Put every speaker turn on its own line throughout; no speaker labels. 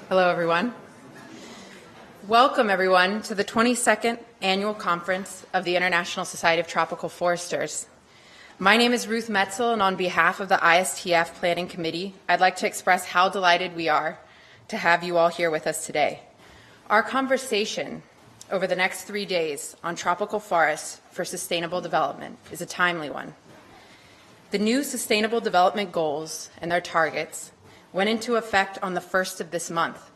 Hello, everyone. Welcome, everyone, to the 22nd Annual Conference of the International Society of Tropical Foresters. My name is Ruth Metzel, and on behalf of the ISTF Planning Committee, I'd like to express how delighted we are to have you all here with us today. Our conversation over the next 3 days on tropical forests for sustainable development is a timely one. The new Sustainable Development Goals and their targets went into effect on the 1st of this month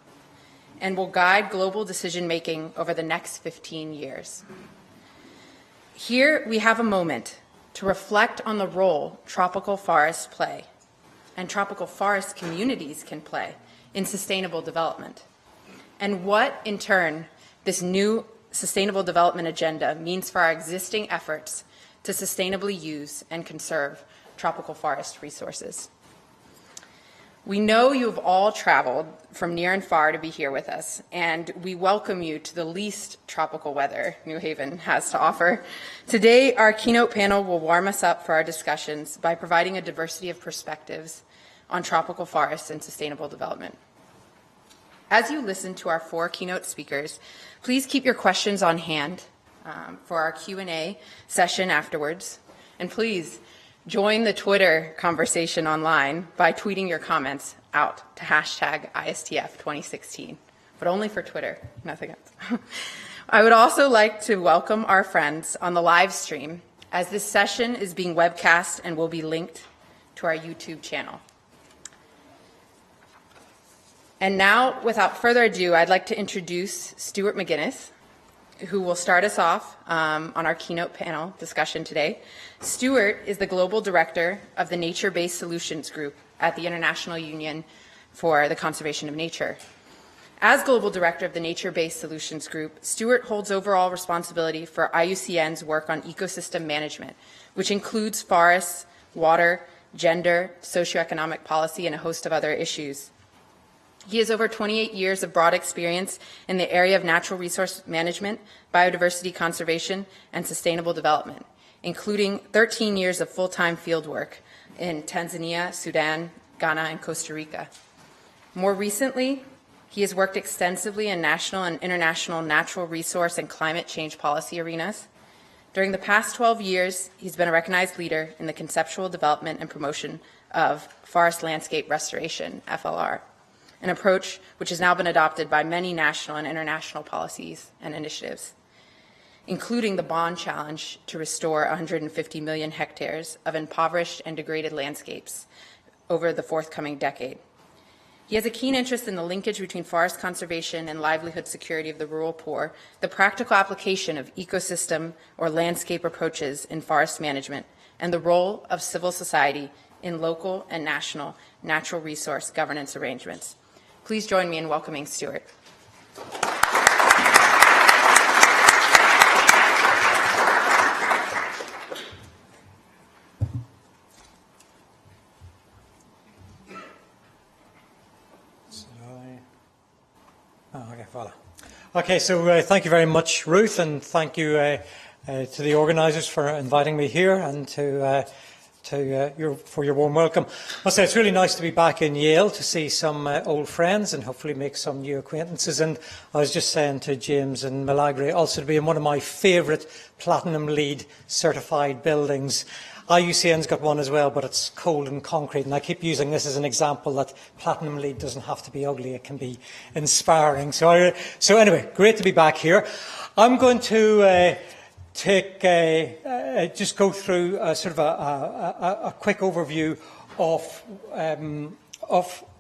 and will guide global decision-making over the next 15 years. Here we have a moment to reflect on the role tropical forests play and tropical forest communities can play in sustainable development, and what, in turn, this new Sustainable Development Agenda means for our existing efforts to sustainably use and conserve tropical forest resources. We know you have all traveled from near and far to be here with us, and we welcome you to the least tropical weather New Haven has to offer. Today, our keynote panel will warm us up for our discussions by providing a diversity of perspectives on tropical forests and sustainable development. As you listen to our 4 keynote speakers, please keep your questions on hand for our Q&A session afterwards, and please join the Twitter conversation online by tweeting your comments out to hashtag ISTF 2016, but only for Twitter, nothing else. I would also like to welcome our friends on the live stream, as this session is being webcast and will be linked to our YouTube channel. And now, without further ado, I'd like to introduce Stuart McGinnis, who will start us off on our keynote panel discussion today. Stuart is the Global Director of the Nature-Based Solutions Group at the International Union for the Conservation of Nature. As Global Director of the Nature-Based Solutions Group, Stuart holds overall responsibility for IUCN's work on ecosystem management, which includes forests, water, gender, socioeconomic policy, and a host of other issues. He has over 28 years of broad experience in the area of natural resource management, biodiversity conservation, and sustainable development, including 13 years of full-time field work in Tanzania, Sudan, Ghana, and Costa Rica. More recently, he has worked extensively in national and international natural resource and climate change policy arenas. During the past 12 years, he's been a recognized leader in the conceptual development and promotion of forest landscape restoration, FLR, an approach which has now been adopted by many national and international policies and initiatives, including the Bond Challenge to restore 150 million hectares of impoverished and degraded landscapes over the forthcoming decade. He has a keen interest in the linkage between forest conservation and livelihood security of the rural poor, the practical application of ecosystem or landscape approaches in forest management, and the role of civil society in local and national natural resource governance arrangements. Please join me in welcoming Stuart.
Okay, so thank you very much, Ruth, and thank you to the organisers for inviting me here and for your warm welcome. I'll say it's really nice to be back in Yale to see some old friends and hopefully make some new acquaintances. And I was just saying to James and Milagre also to be in one of my favourite Platinum LEED certified buildings. IUCN's got one as well, but it's cold and concrete, and I keep using this as an example that Platinum LEED doesn't have to be ugly, it can be inspiring. So anyway, great to be back here. I'm going to just go through sort of a quick overview of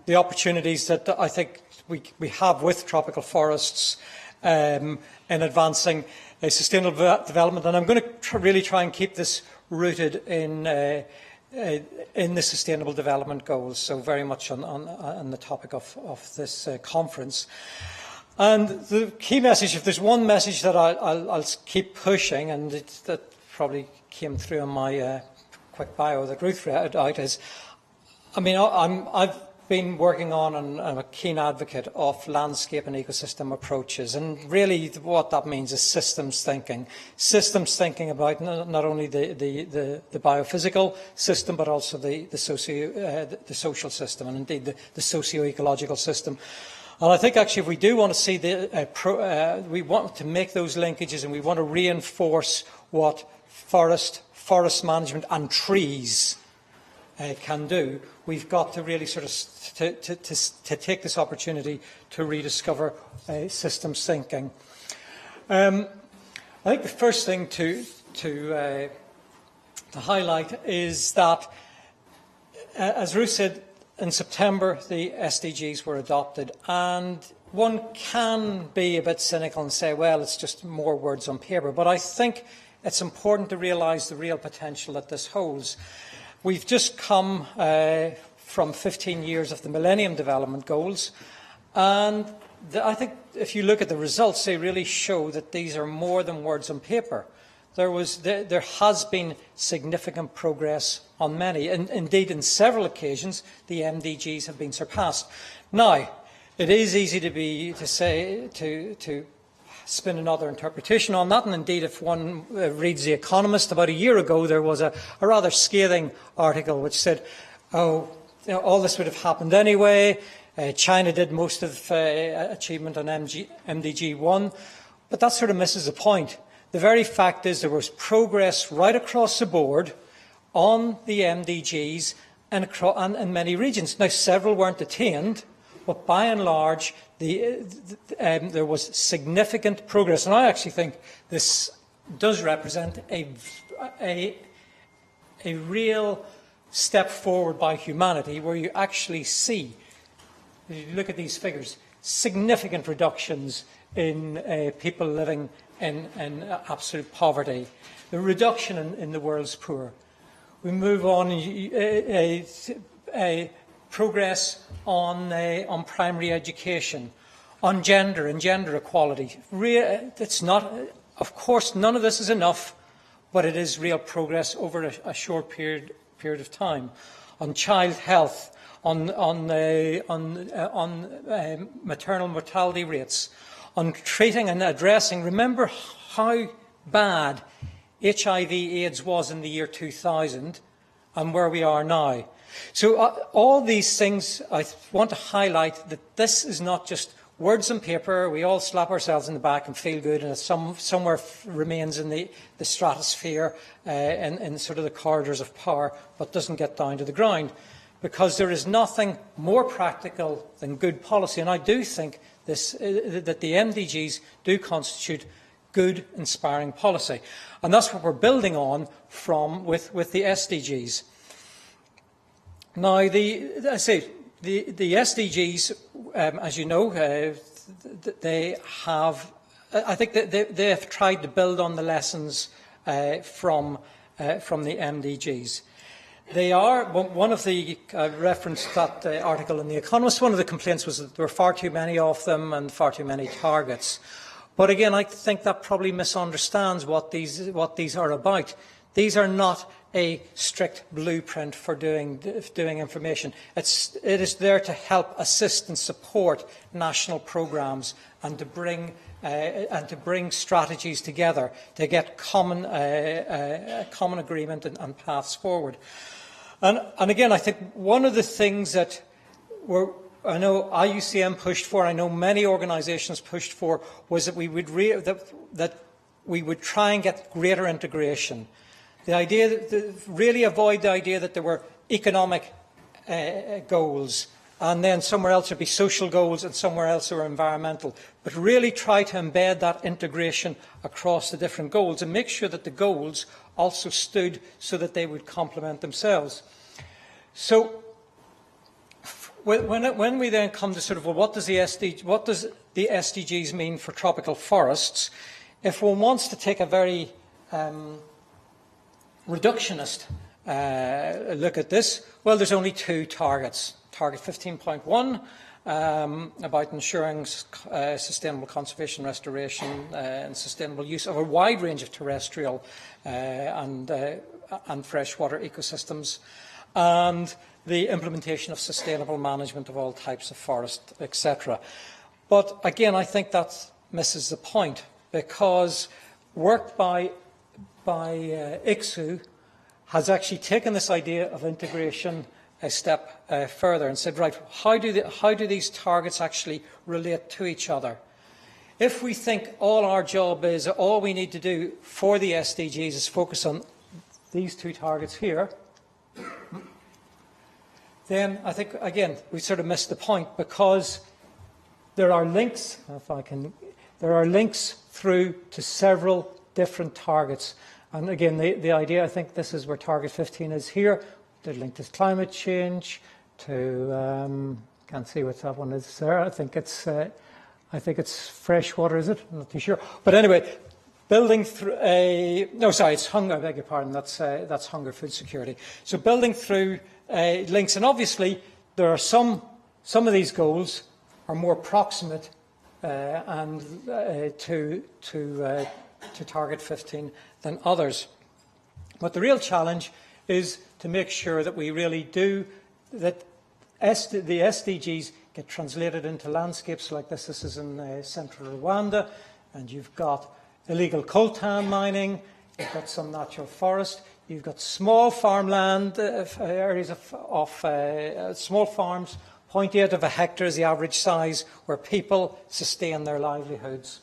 the opportunities that I think we have with tropical forests in advancing a sustainable development, and I'm going to really try and keep this rooted in the Sustainable Development Goals, so very much on the topic of this conference. And the key message, if there's one message that I'll keep pushing, and that probably came through in my quick bio that Ruth read out, is, I mean, I've been working on and I'm a keen advocate of landscape and ecosystem approaches, and really what that means is systems thinking about not only the biophysical system but also the social system, and indeed the socio-ecological system. And I think actually if we do want to see we want to make those linkages and we want to reinforce what forest management and trees can do, we've got to really sort of to take this opportunity to rediscover systems thinking. I think the first thing to highlight is that, as Ruth said, in September the SDGs were adopted, and one can be a bit cynical and say, well, it's just more words on paper, but I think it's important to realise the real potential that this holds. We've just come from 15 years of the Millennium Development Goals, and I think if you look at the results, they really show that these are more than words on paper. There has been significant progress on many, and indeed in several occasions the MDGs have been surpassed. Now, it is easy to spin another interpretation on that, and indeed if one reads The Economist, about a year ago there was a rather scathing article which said, oh, all this would have happened anyway, China did most of achievement on MDG 1, but that sort of misses the point. The very fact is there was progress right across the board on the MDGs in many regions. Now, several weren't attained, but by and large, there was significant progress. And I actually think this does represent a real step forward by humanity, where you actually see, if you look at these figures, significant reductions in people living in absolute poverty, the reduction in the world's poor. We move on, progress on primary education, on gender and gender equality. It's not, of course, none of this is enough, but it is real progress over a short period of time. On child health, on maternal mortality rates, on treating and addressing. Remember how bad HIV/AIDS was in the year 2000 and where we are now. So all these things, I want to highlight that this is not just words on paper. We all slap ourselves in the back and feel good, and it somewhere remains in the stratosphere in sort of the corridors of power, but doesn't get down to the ground. Because there is nothing more practical than good policy. And I do think that the MDGs do constitute good, inspiring policy. And that's what we're building on with the SDGs. Now, the SDGs, as you know, they have tried to build on the lessons from the MDGs. They are, one of the, referenced that article in The Economist, one of the complaints was that there were far too many of them and far too many targets. But again, I think that probably misunderstands what these are about. These are not a strict blueprint for doing information. It is there to help assist and support national programmes and to bring strategies together to get common agreement and paths forward. And again, I think one of the things that I know IUCN pushed for, I know many organisations pushed for, was that we would try and get greater integration. The idea that really avoid the idea that there were economic goals, and then somewhere else would be social goals and somewhere else there were environmental, but really try to embed that integration across the different goals and make sure that the goals also stood so that they would complement themselves. So when we then come to sort of, well, what does the SDGs mean for tropical forests? If one wants to take a very reductionist look at this, well, there's only two targets. Target 15.1, about ensuring sustainable conservation, restoration and sustainable use of a wide range of terrestrial and freshwater ecosystems, and the implementation of sustainable management of all types of forest, etc. But again, I think that misses the point, because work by ICSU has actually taken this idea of integration a step further and said, right, how do these targets actually relate to each other? If we think all our job is, all we need to do for the SDGs is focus on these two targets here, then I think, again, we sort of missed the point, because there are links, there are links through to several different targets. And again, the idea, I think this is where target 15 is here. They're linked to climate change, to, can't see what that one is there. I think it's fresh water, is it? I'm not too sure. But anyway, building through it's hunger, I beg your pardon, that's hunger, food security. So building through links, and obviously there are some of these goals are more proximate to target 15 than others. But the real challenge is to make sure that we really do, that the SDGs get translated into landscapes like this. This is in central Rwanda, and you've got illegal coltan mining, you've got some natural forest, you've got small farmland, areas of small farms, 0.8 of a hectare is the average size, where people sustain their livelihoods.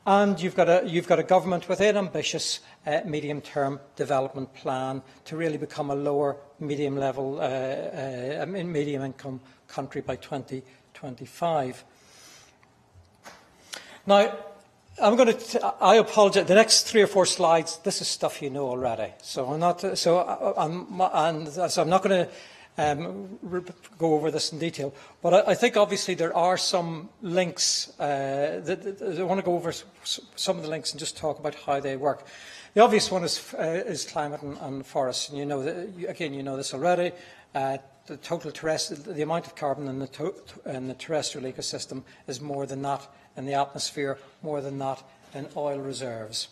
And you've got a government with an ambitious medium-term development plan to really become a lower medium-level, medium-income country by 2025. Now, I apologise. The next 3 or 4 slides, this is stuff you know already. So I'm not going to go over this in detail. But I think obviously there are some links. I want to go over some of the links and just talk about how they work. The obvious one is climate and forests, and you know this already. The amount of carbon in the terrestrial ecosystem is more than that in the atmosphere, more than that in oil reserves.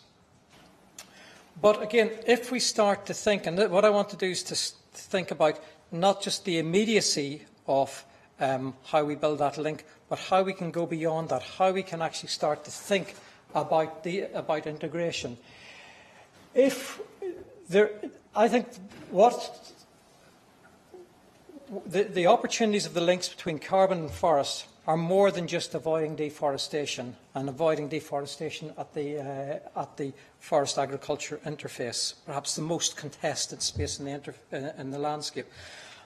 But again, if we start to think, and what I want to do is to think about not just the immediacy of how we build that link, but how we can go beyond that, how we can actually start to think about integration. I think what the opportunities of the links between carbon and forest are more than just avoiding deforestation and avoiding deforestation at the forest agriculture interface, perhaps the most contested space in the landscape.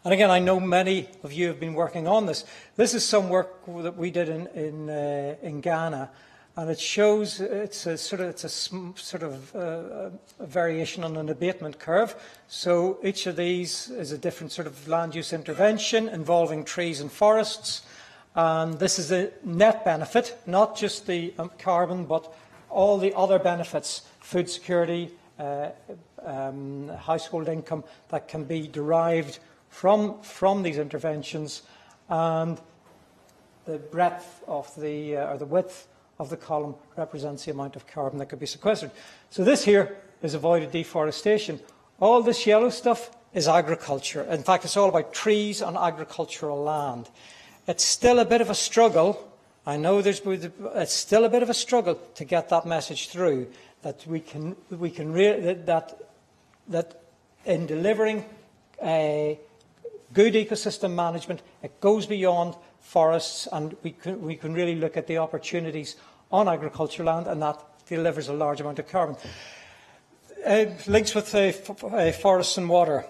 And again, I know many of you have been working on this. This is some work that we did in Ghana, and it shows it's a variation on an abatement curve. So each of these is a different sort of land use intervention involving trees and forests. And this is a net benefit, not just the carbon, but all the other benefits, food security, household income that can be derived from these interventions, and the breadth of or the width of the column represents the amount of carbon that could be sequestered. So this here is avoided deforestation. All this yellow stuff is agriculture. In fact, it's all about trees on agricultural land. It's still a bit of a struggle. I know it's still a bit of a struggle to get that message through, that that in delivering a good ecosystem management, it goes beyond forests, and we can really look at the opportunities on agricultural land, and that delivers a large amount of carbon. Links with forests and water.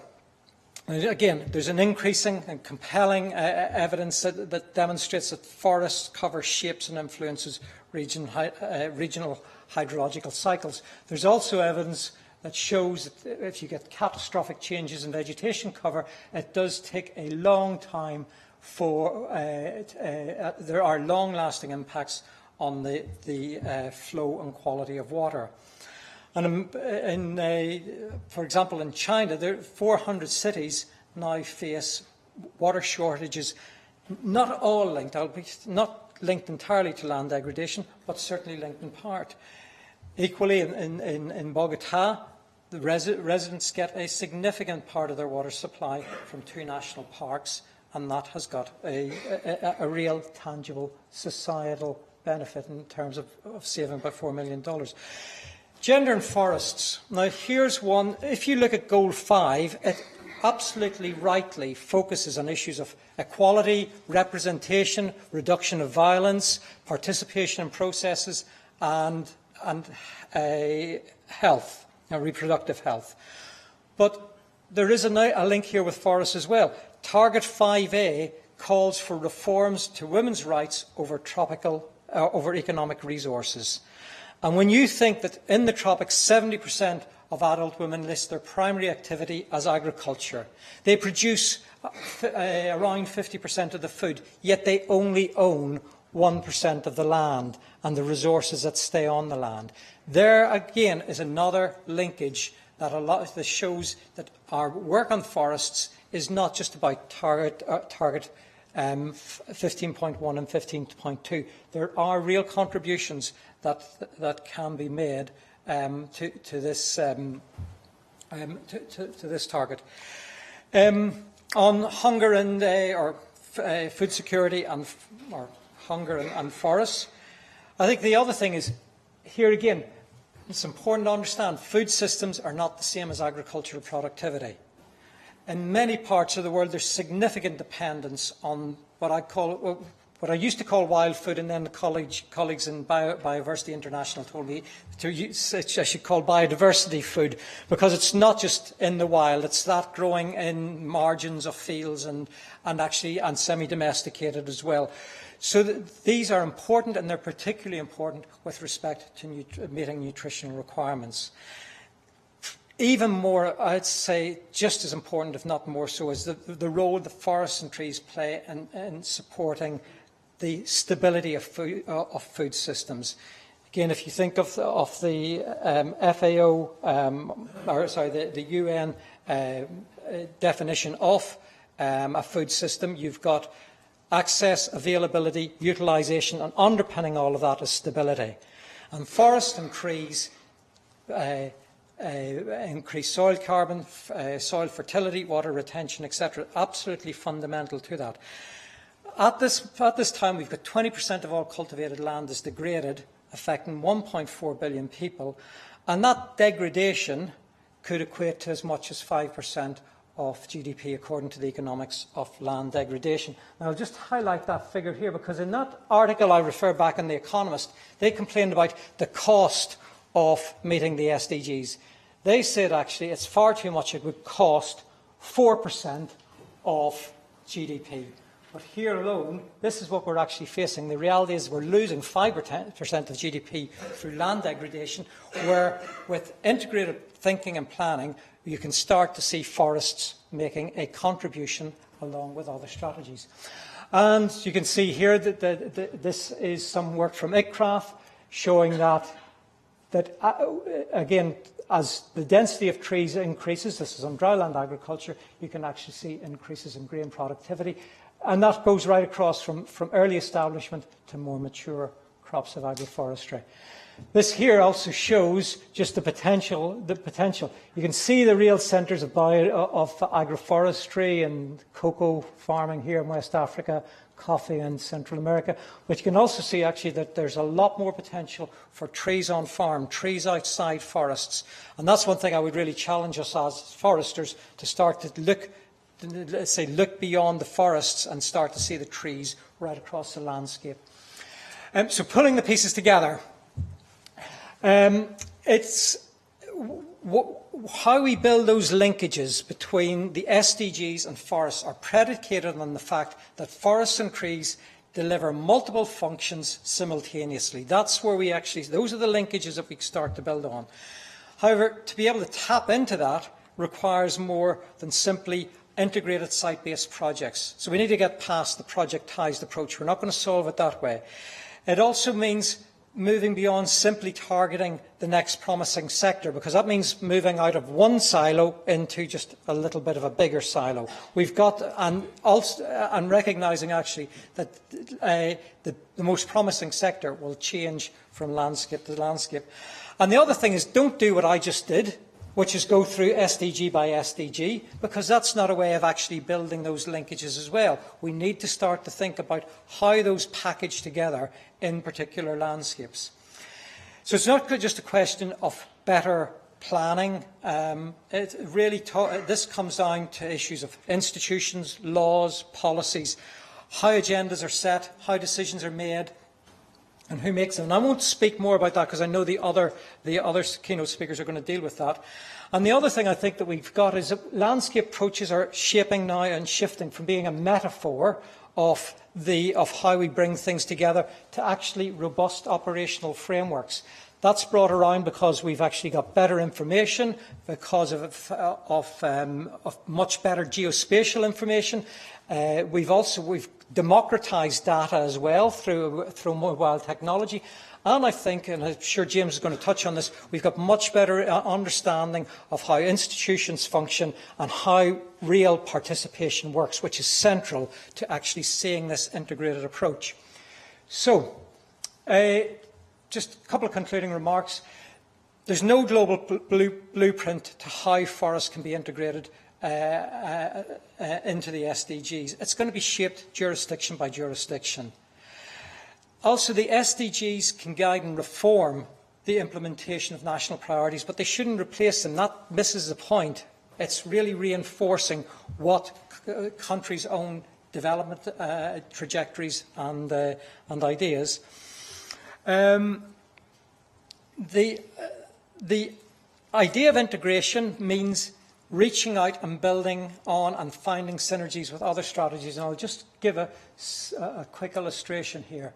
Again, there's an increasing and compelling evidence that demonstrates that forests cover, shapes and influences regional hydrological cycles. There's also evidence that shows that if you get catastrophic changes in vegetation cover, it does take a long time there are long-lasting impacts on the flow and quality of water. And for example, in China, 400 cities now face water shortages, not all linked, not linked entirely to land degradation, but certainly linked in part. Equally, in Bogota, the residents get a significant part of their water supply from 2 national parks, and that has got a real, tangible societal benefit in terms of saving about $4 million. Gender and forests. Now, here's one. If you look at Goal 5, it absolutely rightly focuses on issues of equality, representation, reduction of violence, participation in processes, and health, reproductive health. But there is a link here with forests as well. Target 5A calls for reforms to women's rights over economic resources. And when you think that in the tropics 70% of adult women list their primary activity as agriculture, they produce around 50% of the food, yet they only own 1% of the land and the resources that stay on the land. There again is another linkage that shows that our work on forests is not just about target 15.1 and 15.2. There are real contributions that can be made to this target. On hunger and food security or hunger and forests, I think the other thing is here again. It's important to understand food systems are not the same as agricultural productivity. In many parts of the world, there's significant dependence on what I used to call wild food, and then the colleagues in Biodiversity International told me I should call biodiversity food, because it's not just in the wild, it's that growing in margins of fields and semi-domesticated as well. So these are important, and they're particularly important with respect to meeting nutritional requirements. Even more, I'd say, just as important, if not more so, is the role the forests and trees play in supporting the stability of food systems. Again, if you think of the FAO, the UN definition of a food system, you've got access, availability, utilisation, and underpinning all of that is stability. And forests and trees increase soil carbon, soil fertility, water retention, etc. Absolutely fundamental to that. At this time, we've got 20% of all cultivated land is degraded, affecting 1.4 billion people, and that degradation could equate to as much as 5% of GDP, according to the economics of land degradation. Now, I'll just highlight that figure here, because in that article I refer back in The Economist, they complained about the cost of meeting the SDGs. They said, actually, it's far too much. It would cost 4% of GDP. But here alone, this is what we're actually facing. The reality is we're losing 5% of GDP through land degradation, where with integrated thinking and planning, you can start to see forests making a contribution along with other strategies. And you can see here that this is some work from ICRAF showing that again, as the density of trees increases, this is on dryland agriculture, you can actually see increases in grain productivity. And that goes right across from early establishment to more mature crops of agroforestry. This here also shows just the potential. You can see the real centres of agroforestry and cocoa farming here in West Africa, coffee in Central America. But you can also see actually that there's a lot more potential for trees on farm, trees outside forests. And that's one thing I would really challenge us as foresters to start to look beyond the forests and start to see the trees right across the landscape. So pulling the pieces together, it's how we build those linkages between the SDGs and forests are predicated on the fact that forests and trees deliver multiple functions simultaneously. That's where those are the linkages that we start to build on. However, to be able to tap into that requires more than simply integrated site-based projects. So we need to get past the projectized approach. We're not going to solve it that way. It also means moving beyond simply targeting the next promising sector, because that means moving out of one silo into just a little bit of a bigger silo. We've got, and recognising actually that the most promising sector will change from landscape to landscape. And the other thing is, don't do what I just did, which is go through SDG by SDG, because that's not a way of actually building those linkages as well. We need to start to think about how those package together in particular landscapes. So it's not just a question of better planning. This comes down to issues of institutions, laws, policies, how agendas are set, how decisions are made, and who makes them. And I won't speak more about that because I know the other keynote speakers are going to deal with that. And the other thing I think that we've got is that landscape approaches are shaping now and shifting from being a metaphor of how we bring things together to actually robust operational frameworks. That's brought around because we've actually got better information, because of much better geospatial information. We've democratised data as well through mobile technology. And I think, and I'm sure James is going to touch on this, we've got much better understanding of how institutions function and how real participation works, which is central to actually seeing this integrated approach. So, just a couple of concluding remarks. There's no global blueprint to how forests can be integrated into the SDGs. It's going to be shaped jurisdiction by jurisdiction. Also, the SDGs can guide and reform the implementation of national priorities, but they shouldn't replace them. That misses the point. It's really reinforcing what countries' own development trajectories and ideas. The idea of integration means reaching out and building on and finding synergies with other strategies. And I'll just give a quick illustration here.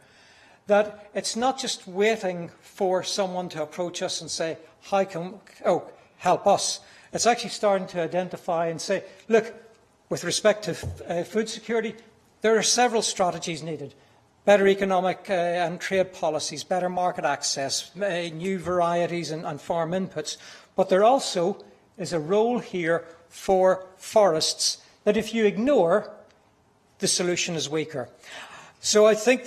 That it's not just waiting for someone to approach us and say, help us. It's actually starting to identify and say, look, with respect to food security, there are several strategies needed. Better economic and trade policies, better market access, new varieties and farm inputs. But there also is a role here for forests that if you ignore, the solution is weaker. So I think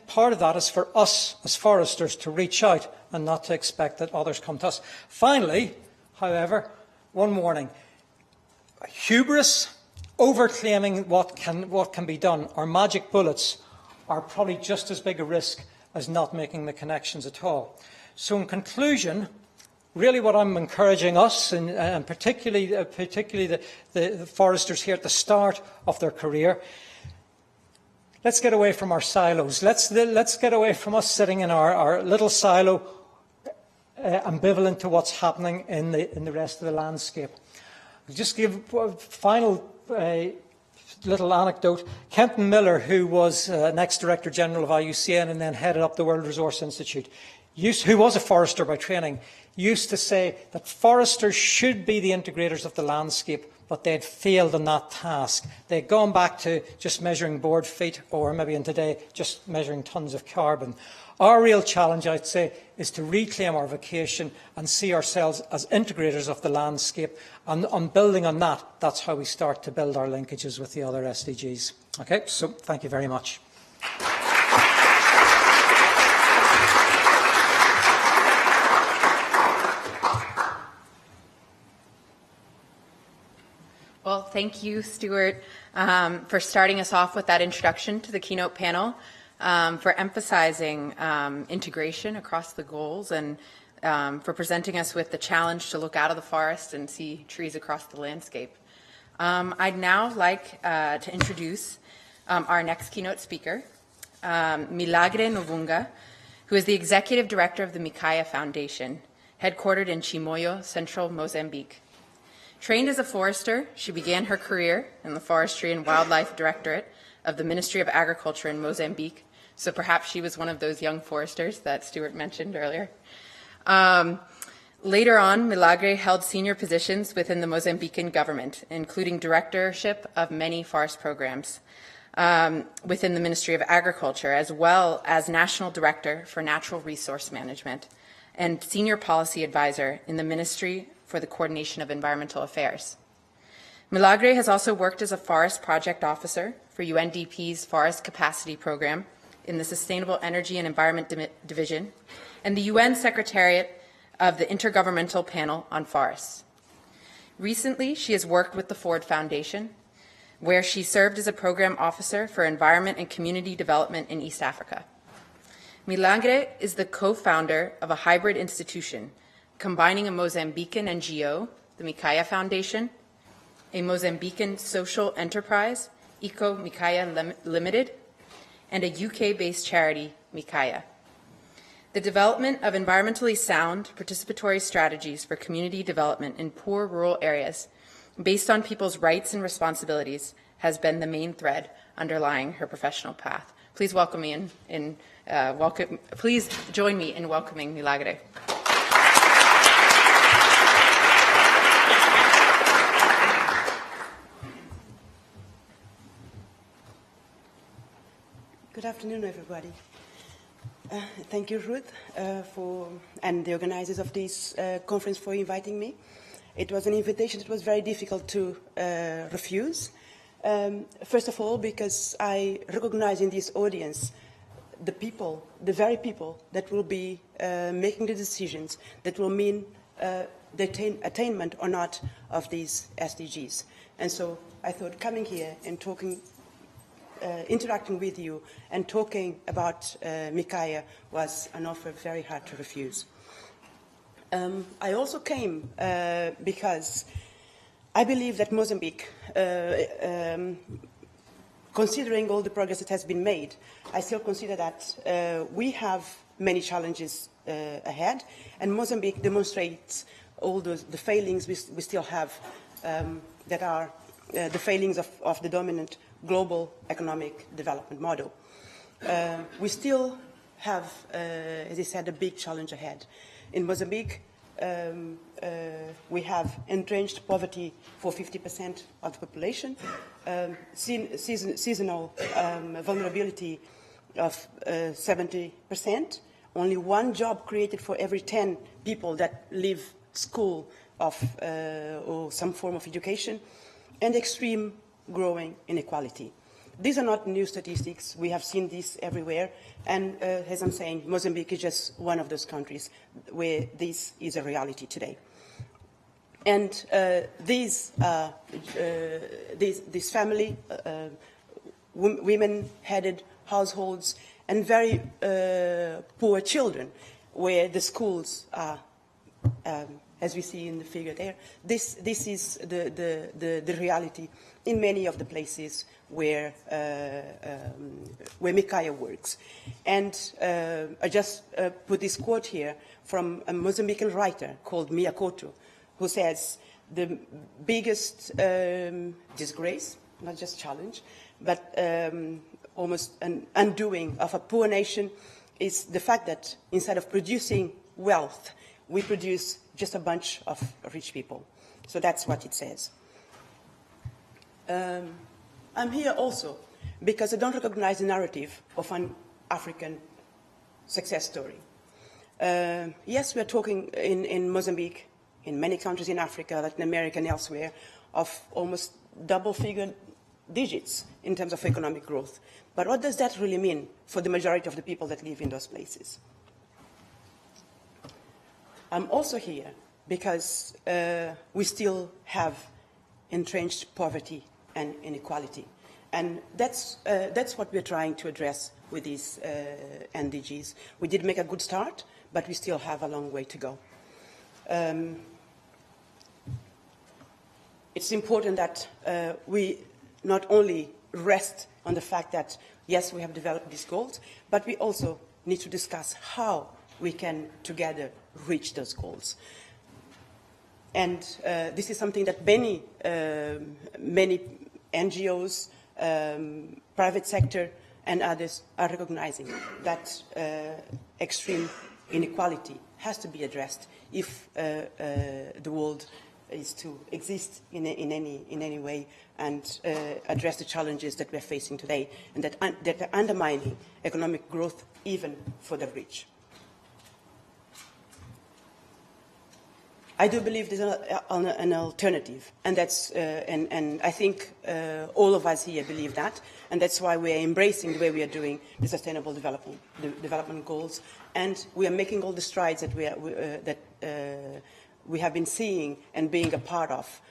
part of that is for us as foresters to reach out and not to expect that others come to us. Finally, however, one warning. Hubris, overclaiming what can be done, or magic bullets are probably just as big a risk as not making the connections at all. So in conclusion, really what I'm encouraging us, and particularly the foresters here at the start of their career, let's get away from our silos. Let's get away from us sitting in our little silo, ambivalent to what's happening in the rest of the landscape. I'll just give a final little anecdote. Kenton Miller, who was an ex-Director General of IUCN and then headed up the World Resource Institute, who was a forester by training, used to say that foresters should be the integrators of the landscape, but they'd failed in that task. They'd gone back to just measuring board feet, or maybe in today, just measuring tons of carbon. Our real challenge, I'd say, is to reclaim our vocation and see ourselves as integrators of the landscape. And on building on that, that's how we start to build our linkages with the other SDGs. Okay, so thank you very much.
Well, thank you, Stuart, for starting us off with that introduction to the keynote panel, for emphasizing integration across the goals, and for presenting us with the challenge to look out of the forest and see trees across the landscape. I'd now like to introduce our next keynote speaker, Milagre Novunga, who is the Executive Director of the Mikaya Foundation, headquartered in Chimoio, central Mozambique. Trained as a forester, she began her career in the Forestry and Wildlife Directorate of the Ministry of Agriculture in Mozambique, so perhaps she was one of those young foresters that Stuart mentioned earlier. Later on, Milagre held senior positions within the Mozambican government, including directorship of many forest programs within the Ministry of Agriculture, as well as National Director for Natural Resource Management and Senior Policy Advisor in the Ministry for the Coordination of Environmental Affairs. Milagre has also worked as a Forest Project Officer for UNDP's Forest Capacity Program in the Sustainable Energy and Environment Division and the UN Secretariat of the Intergovernmental Panel on Forests. Recently, she has worked with the Ford Foundation, where she served as a Program Officer for Environment and Community Development in East Africa. Milagre is the co-founder of a hybrid institution combining a Mozambican NGO, the Mikaya Foundation, a Mozambican social enterprise, Eco Mikaya Limited, and a UK-based charity, Mikaya. The development of environmentally sound, participatory strategies for community development in poor rural areas based on people's rights and responsibilities has been the main thread underlying her professional path. Please welcome me please join me in welcoming Milagre.
Good afternoon, everybody. Thank you, Ruth, and the organizers of this conference for inviting me. It was an invitation that was very difficult to refuse. First of all, because I recognize in this audience the people, the very people that will be making the decisions that will mean the attainment or not of these SDGs. And so I thought coming here and talking interacting with you and talking about Mikaya was an offer very hard to refuse. I also came because I believe that Mozambique, considering all the progress that has been made, I still consider that we have many challenges ahead, and Mozambique demonstrates all the failings we still have that are the failings of the dominant global economic development model. We still have, as I said, a big challenge ahead. In Mozambique, we have entrenched poverty for 50% of the population, seasonal vulnerability of 70%, only one job created for every 10 people that leave school or some form of education, and extreme growing inequality. These are not new statistics. We have seen this everywhere. And as I'm saying, Mozambique is just one of those countries where this is a reality today. And this family, women-headed households, and very poor children, where the schools are, as we see in the figure there, this is the reality in many of the places where Mikaya works. And I just put this quote here from a Mozambican writer called Mia Couto, who says, the biggest disgrace, not just challenge, but almost an undoing of a poor nation is the fact that instead of producing wealth, we produce just a bunch of rich people. So that's what it says. I'm here also because I don't recognize the narrative of an African success story. Yes, we are talking in Mozambique, in many countries in Africa, Latin America and elsewhere, of almost double-figure digits in terms of economic growth. But what does that really mean for the majority of the people that live in those places? I'm also here because we still have entrenched poverty and inequality. And that's what we're trying to address with these NDGs. We did make a good start, but we still have a long way to go. It's important that we not only rest on the fact that, yes, we have developed these goals, but we also need to discuss how we can together reach those goals. And this is something that many NGOs, private sector, and others are recognizing, that extreme inequality has to be addressed if the world is to exist in any way and address the challenges that we're facing today and that are undermining economic growth even for the rich. I do believe there's an alternative, and that's and I think all of us here believe that, and that's why we are embracing the way we are doing the Sustainable Development Goals, and we are making all the strides that we have been seeing and being a part of.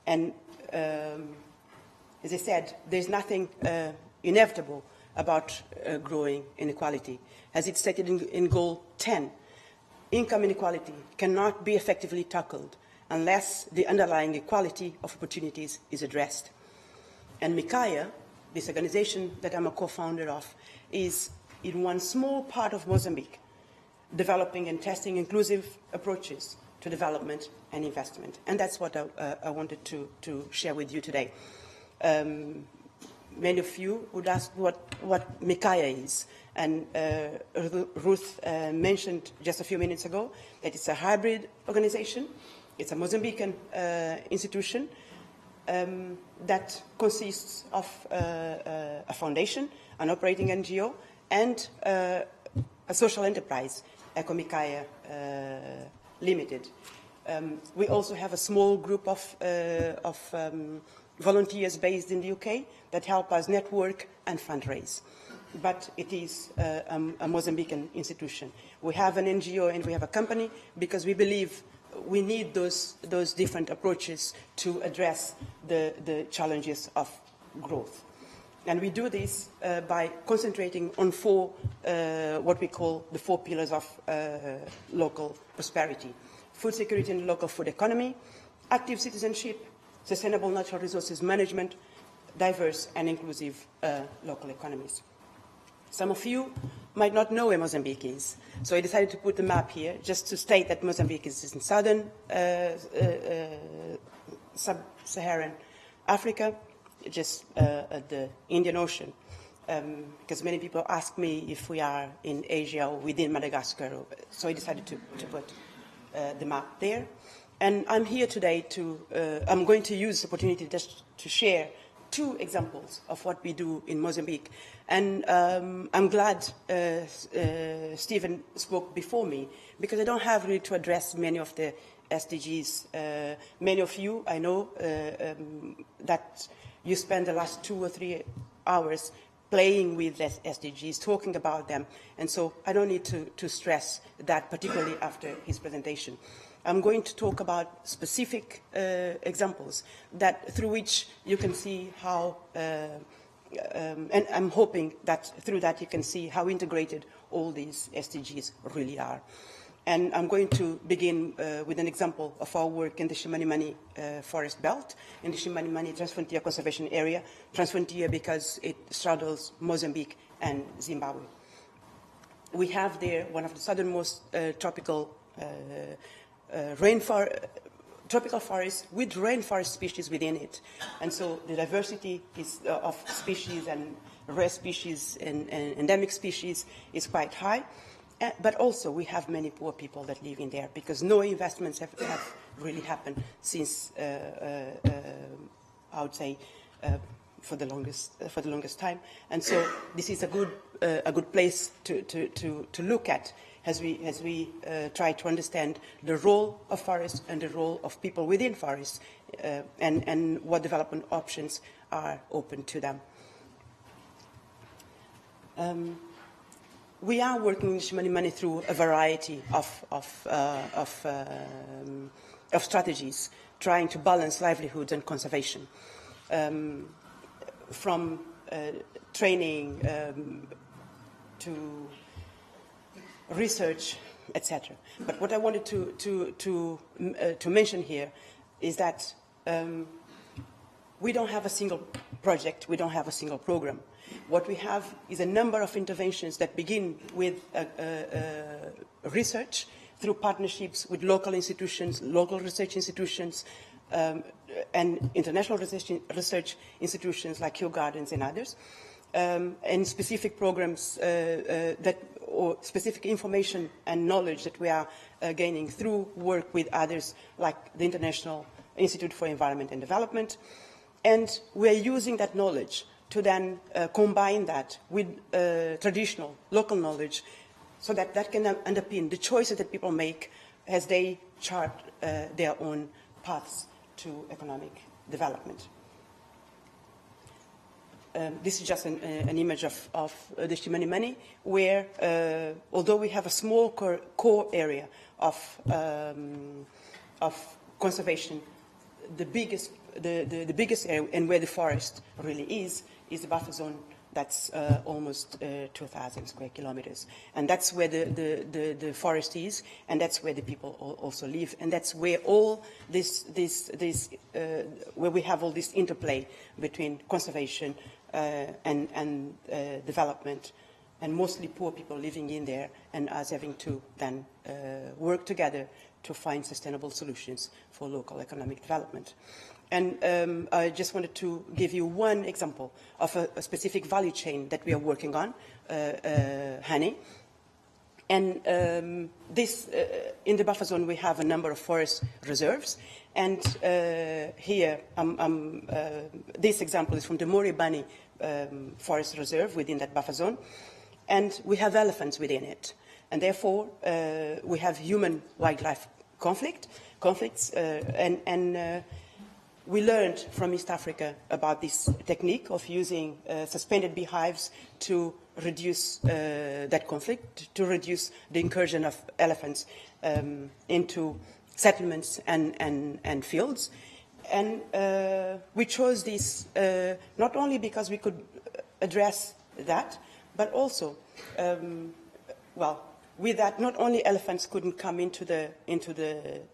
And as I said, there's nothing inevitable about growing inequality. As it's stated in Goal 10, income inequality cannot be effectively tackled unless the underlying equality of opportunities is addressed. And Mikaya, this organization that I'm a co-founder of, is in one small part of Mozambique, developing and testing inclusive approaches to development and investment. And that's what I wanted to share with you today. Many of you would ask what Mikaya is. And Ruth mentioned just a few minutes ago that it's a hybrid organization. It's a Mozambican institution that consists of a foundation, an operating NGO, and a social enterprise, Ecomikaya Limited. We also have a small group of volunteers based in the UK that help us network and fundraise. But it is a Mozambican institution. We have an NGO and we have a company because we believe we need those different approaches to address the challenges of growth. And we do this by concentrating on four, what we call the 4 pillars of local prosperity: food security and local food economy, active citizenship, sustainable natural resources management, diverse and inclusive local economies. Some of you might not know where Mozambique is, so I decided to put the map here just to state that Mozambique is in southern sub-Saharan Africa, just at the Indian Ocean, because many people ask me if we are in Asia or within Madagascar, so I decided to put the map there. And I'm here today I'm going to use the opportunity just to share 2 examples of what we do in Mozambique. And I'm glad Stephen spoke before me, because I don't have really to address many of the SDGs. Many of you, I know, that you spend the last 2 or 3 hours playing with the SDGs, talking about them. And so I don't need to stress that, particularly after his presentation. I'm going to talk about specific examples through which you can see how, and I'm hoping that through that you can see how integrated all these SDGs really are. And I'm going to begin with an example of our work in the Chimanimani forest belt, in the Chimanimani Transfrontier Conservation Area, Transfrontier because it straddles Mozambique and Zimbabwe. We have there one of the southernmost tropical tropical forest with rainforest species within it. And so the diversity of species and rare species and endemic species is quite high. But also we have many poor people that live in there, because no investments have really happened since, I would say, for the longest time. And so this is a good place to look at as we try to understand the role of forests and the role of people within forests, and what development options are open to them. We are working in Chimanimani through a variety of strategies, trying to balance livelihoods and conservation, from training to research, etc. But what I wanted to mention here is that we don't have a single project, we don't have a single program. What we have is a number of interventions that begin with research through partnerships with local institutions, local research institutions, and international research institutions like Kew Gardens and others, and specific programs or specific information and knowledge that we are gaining through work with others like the International Institute for Environment and Development. And we are using that knowledge to then combine that with traditional local knowledge, so that can underpin the choices that people make as they chart their own paths to economic development. This is just an image of the Chimanimani, where although we have a small core area of conservation, the biggest area and where the forest really is the buffer zone That's almost 2,000 square kilometers. And that's where the forest is, and that's where the people also live, and that's where all where we have all this interplay between conservation and development, and mostly poor people living in there, and us having to then work together to find sustainable solutions for local economic development. And I just wanted to give you one example of a specific value chain that we are working on, honey. And this, in the buffer zone, we have a number of forest reserves. And here, this example is from the Moribani Forest Reserve within that buffer zone. And we have elephants within it. And therefore, we have human-wildlife conflicts. We learned from East Africa about this technique of using suspended beehives to reduce that conflict, to reduce the incursion of elephants into settlements and fields. And we chose this not only because we could address that, but also, with that, not only elephants couldn't come into the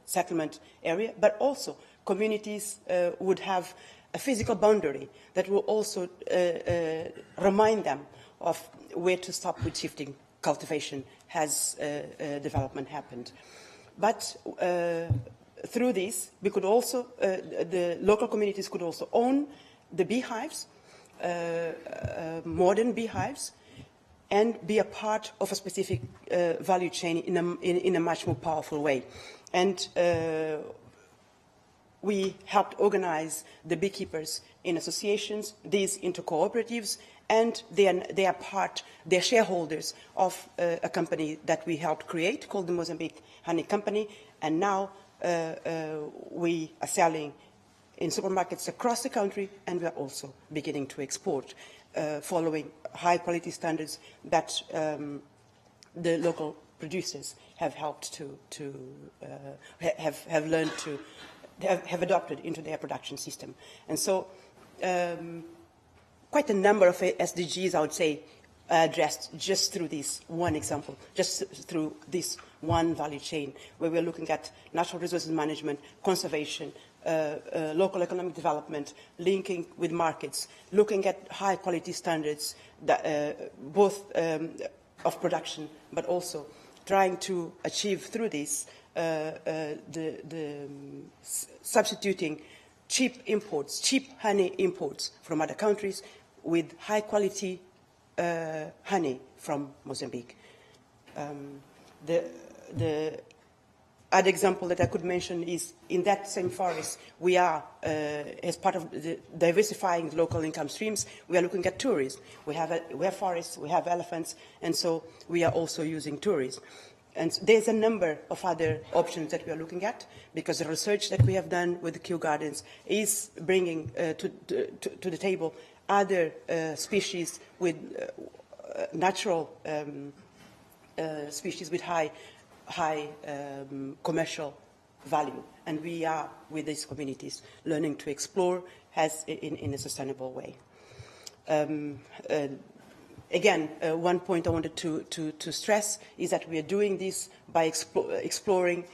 settlement area, but also communities would have a physical boundary that will also remind them of where to stop with shifting cultivation has development happened. But through this, we could also, the local communities could also own the beehives, modern beehives, and be a part of a specific value chain in a much more powerful way. And we helped organize the beekeepers in associations, these into cooperatives, and they're shareholders of a company that we helped create called the Mozambique Honey Company. And now we are selling in supermarkets across the country, and we are also beginning to export, following high quality standards that the local producers have helped to have learned to have adopted into their production system. And so quite a number of SDGs, I would say, addressed just through this one example, just through this one value chain, where we're looking at natural resources management, conservation, local economic development, linking with markets, looking at high quality standards, that, both of production, but also trying to achieve through this substituting cheap imports, cheap honey imports from other countries with high quality honey from Mozambique. The other example that I could mention is in that same forest, we are, as part of the diversifying the local income streams, we are looking at tourism. We have forests, we have elephants, and so we are also using tourism. And there's a number of other options that we are looking at, because the research that we have done with the Kew Gardens is bringing to the table other species with natural species with high commercial value. And we are, with these communities, learning to explore in a sustainable way. Again, one point I wanted to stress is that we are doing this by exploring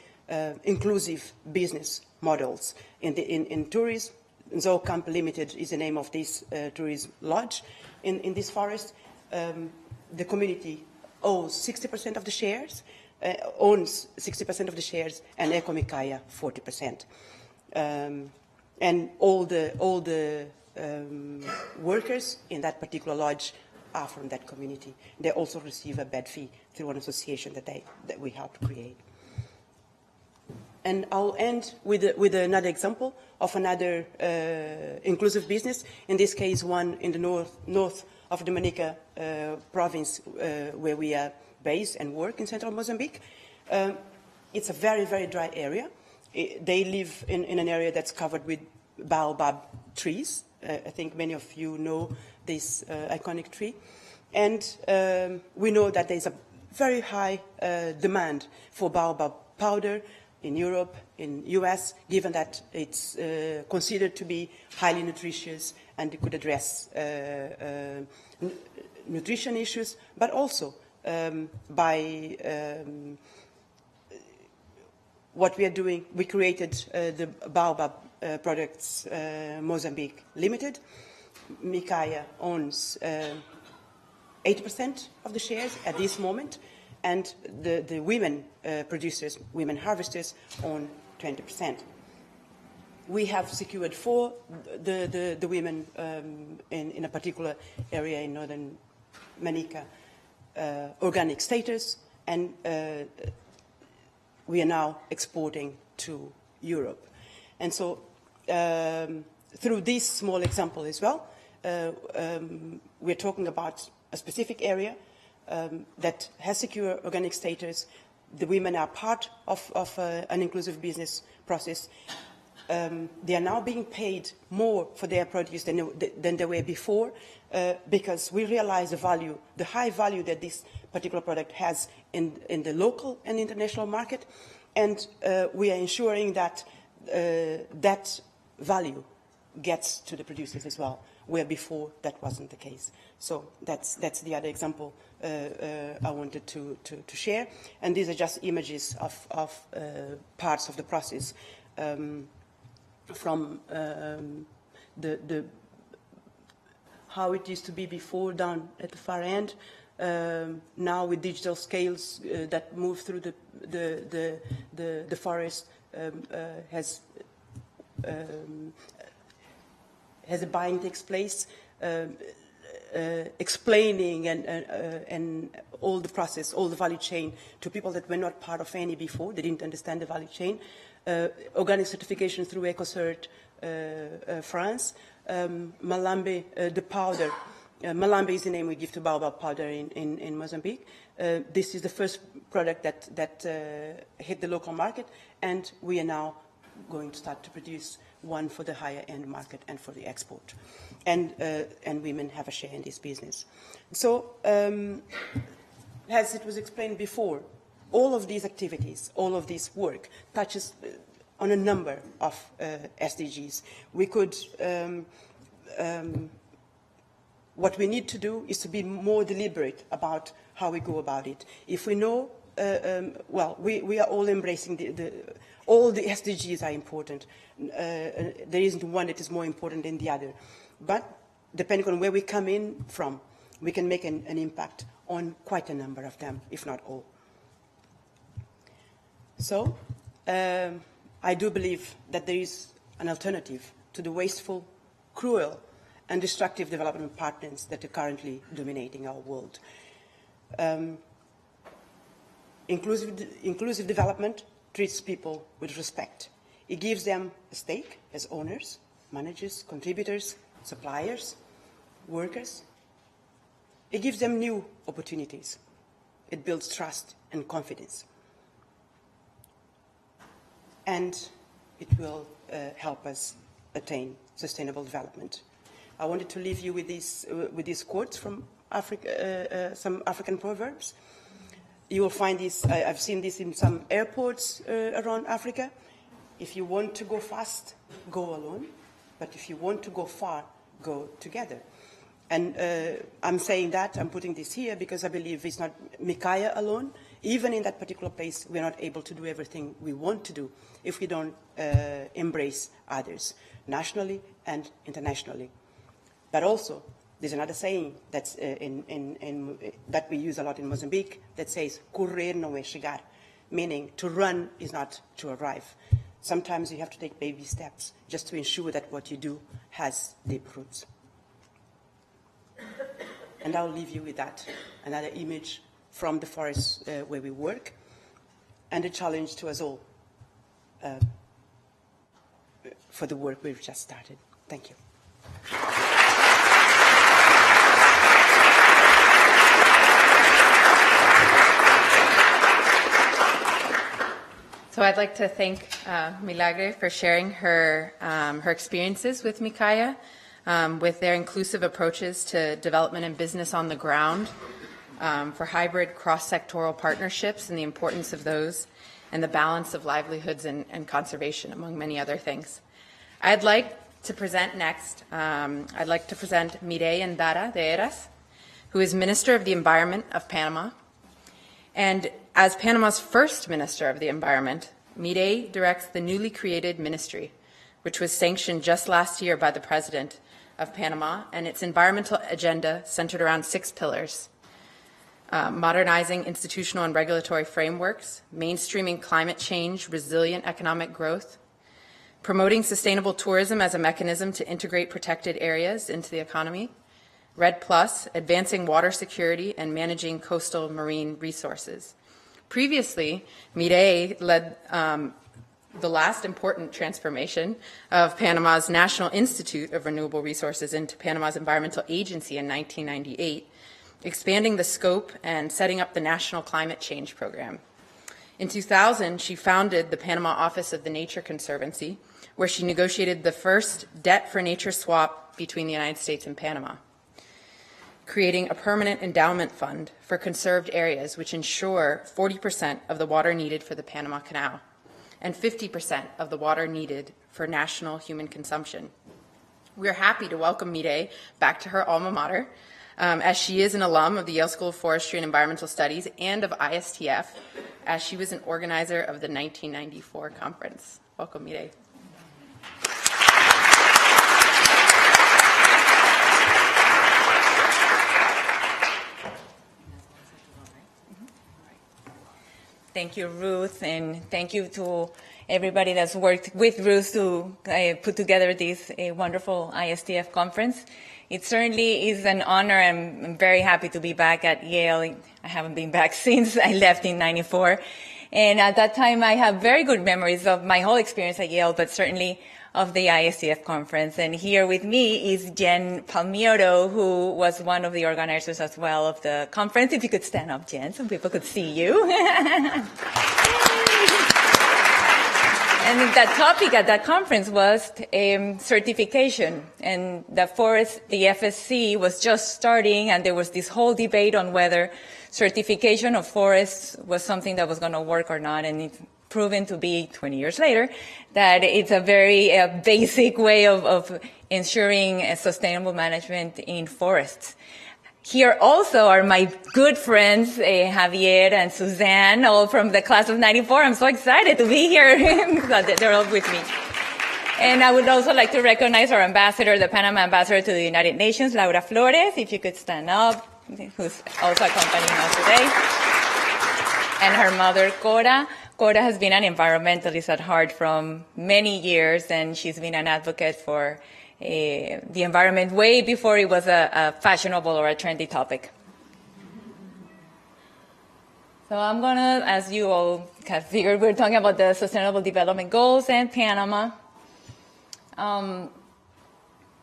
inclusive business models. In tourism, Zoocamp Limited is the name of this tourism lodge in this forest. The community owns 60% of the shares, owns 60% of the shares, and Ecomikaya 40%. And all the workers in that particular lodge are from that community. They also receive a bed fee through an association that we helped create. And I'll end with another example of another inclusive business, in this case one in the north of the Manica province, where we are based and work in central Mozambique. It's a very, very dry area. They live in an area that's covered with baobab trees. I think many of you know this iconic tree. And we know that there's a very high demand for baobab powder, in Europe, in US, given that it's considered to be highly nutritious and it could address nutrition issues, but also by what we are doing, we created the Baobab Products Mozambique Limited. Mikaya owns 80% of the shares at this moment, and the women producers, women harvesters, own 20%. We have secured for the women in a particular area in northern Manica organic status, and we are now exporting to Europe. And so through this small example as well, we're talking about a specific area that has secure organic status. The women are part of an inclusive business process. They are now being paid more for their produce than they were before, because we realize the value, the high value that this particular product has in the local and international market, and we are ensuring that that value gets to the producers as well, where before that wasn't the case. So that's the other example I wanted to share, and these are just images of parts of the process. From the how it used to be before, down at the far end, now with digital scales that move through the forest, has a buying takes place, explaining and all the process, all the value chain to people that were not part of any before. They didn't understand the value chain. Organic certification through EcoCert France. Malambe, the powder. Malambe is the name we give to baobab powder in Mozambique. This is the first product that hit the local market, and we are now going to start to produce one for the higher end market and for the export. And women have a share in this business. So, as it was explained before, all of these activities, all of this work touches on a number of SDGs. We could, what we need to do is to be more deliberate about how we go about it. If we know, well, we are all embracing all the SDGs are important. There isn't one that is more important than the other. But depending on where we come in from, we can make an impact on quite a number of them, if not all. So, I do believe that there is an alternative to the wasteful, cruel, and destructive development patterns that are currently dominating our world. Inclusive development treats people with respect. It gives them a stake as owners, managers, contributors, suppliers, workers. It gives them new opportunities. It builds trust and confidence. And it will help us attain sustainable development. I wanted to leave you with these quotes from Africa, some African proverbs. You will find this, I've seen this in some airports around Africa. If you want to go fast, go alone. But if you want to go far, go together. And I'm saying that, I'm putting this here because I believe it's not Mikaya alone. Even in that particular place, we're not able to do everything we want to do if we don't embrace others, nationally and internationally. But also, there's another saying that's that we use a lot in Mozambique that says, correr não é chegar, meaning to run is not to arrive. Sometimes you have to take baby steps just to ensure that what you do has deep roots. And I'll leave you with that, another image from the forest where we work, and a challenge to us all for the work we've just started. Thank you.
So I'd like to thank Milagre for sharing her experiences with Mikaya, with their inclusive approaches to development and business on the ground, for hybrid cross-sectoral partnerships and the importance of those, and the balance of livelihoods and conservation, among many other things. I'd like to present next, Mireille Endara de Heras, who is Minister of the Environment of Panama. And as Panama's first Minister of the Environment, Mireille directs the newly created ministry, which was sanctioned just last year by the President of Panama, and its environmental agenda centered around 6 pillars: modernizing institutional and regulatory frameworks, mainstreaming climate change, resilient economic growth, promoting sustainable tourism as a mechanism to integrate protected areas into the economy, RED+, advancing water security and managing coastal marine resources. Previously, Mireille led the last important transformation of Panama's National Institute of Renewable Resources into Panama's Environmental Agency in 1998, expanding the scope and setting up the National Climate Change Program. In 2000, she founded the Panama Office of the Nature Conservancy, where she negotiated the first debt for nature swap between the United States and Panama, creating a permanent endowment fund for conserved areas which ensure 40% of the water needed for the Panama Canal and 50% of the water needed for national human consumption. We are happy to welcome Mireille back to her alma mater, as she is an alum of the Yale School of Forestry and Environmental Studies and of ISTF, as she was an organizer of the 1994 conference. Welcome, Mireille.
Thank you, Ruth, and thank you to everybody that's worked with Ruth to put together this wonderful ISTF conference. It certainly is an honor. I'm very happy to be back at Yale. I haven't been back since I left in '94. And at that time, I have very good memories of my whole experience at Yale, but certainly of the ISTF conference. And here with me is Jen Palmiero, who was one of the organizers as well of the conference. If you could stand up, Jen, so people could see you. And the topic at that conference was certification. And the FSC was just starting, and there was this whole debate on whether certification of forests was something that was going to work or not. And it's proven to be, 20 years later, that it's a very basic way of ensuring a sustainable management in forests. Here also are my good friends, Javier and Suzanne, all from the class of '94. I'm so excited to be here. They're all with me. And I would also like to recognize our ambassador, the Panama ambassador to the United Nations, Laura Flores, if you could stand up, who's also accompanying us today. And her mother, Cora. Cora has been an environmentalist at heart from many years, and she's been an advocate for the environment way before it was a fashionable or a trendy topic. So I'm going to, as you all have figured, we're talking about the Sustainable Development Goals and Panama. I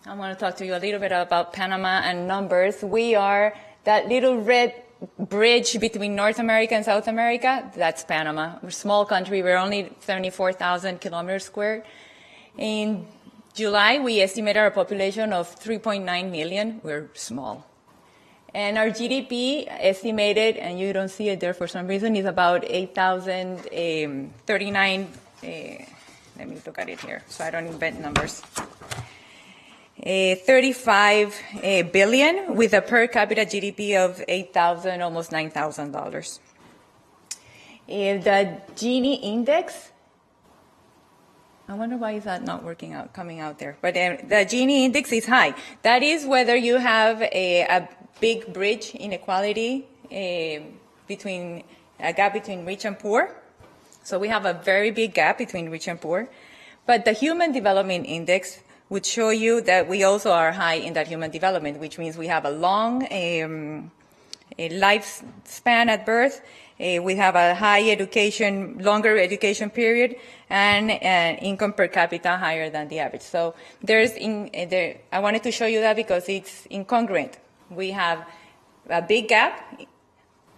want to talk to you a little bit about Panama and numbers. We are that little red bridge between North America and South America. That's Panama. We're a small country. We're only 74,000 kilometers squared. In July, we estimated our population of 3.9 million. We're small. And our GDP estimated, and you don't see it there for some reason, is about 8,039, let me look at it here so I don't invent numbers. 35 billion with a per capita GDP of $8,000, almost $9,000. The Gini index, I wonder why is that not working out, coming out there. But the Gini index is high. That is whether you have a big bridge inequality between a gap between rich and poor. So we have a very big gap between rich and poor. But the Human Development Index would show you that we also are high in that human development, which means we have a long a lifespan at birth. We have a high education, longer education period, and income per capita higher than the average. So I wanted to show you that because it's incongruent. We have a big gap,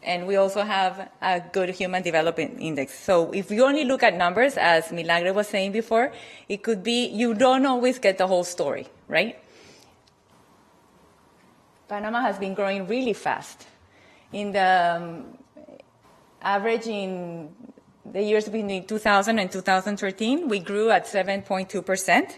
and we also have a good human development index. So if you only look at numbers, as Milagre was saying before, it could be you don't always get the whole story, right? Panama has been growing really fast. In the average in the years between 2000 and 2013, we grew at 7.2%.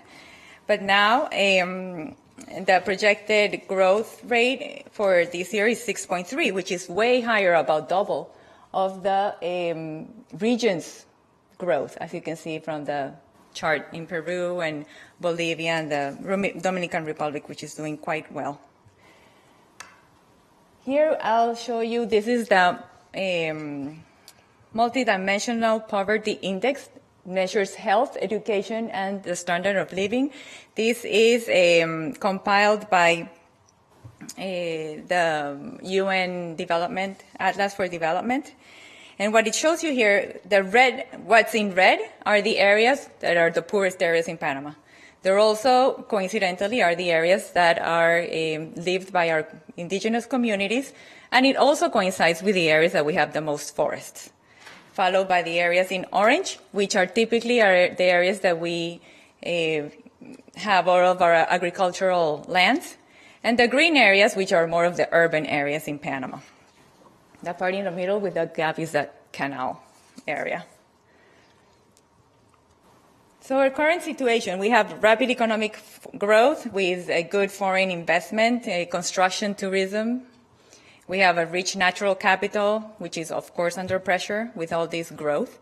But now the projected growth rate for this year is 6.3, which is way higher, about double of the region's growth, as you can see from the chart in Peru and Bolivia and the Dominican Republic, which is doing quite well. Here I'll show you, this is the multidimensional poverty index, measures health, education, and the standard of living. This is compiled by the UN Development Atlas for Development. And what it shows you here, what's in red are the areas that are the poorest areas in Panama. There also, coincidentally, are the areas that are lived by our indigenous communities, and it also coincides with the areas that we have the most forests, followed by the areas in orange, which are typically the areas that we have all of our agricultural lands, and the green areas, which are more of the urban areas in Panama. The part in the middle with the gap is that canal area. So our current situation, we have rapid economic growth with a good foreign investment, construction, tourism. We have a rich natural capital, which is, of course, under pressure with all this growth.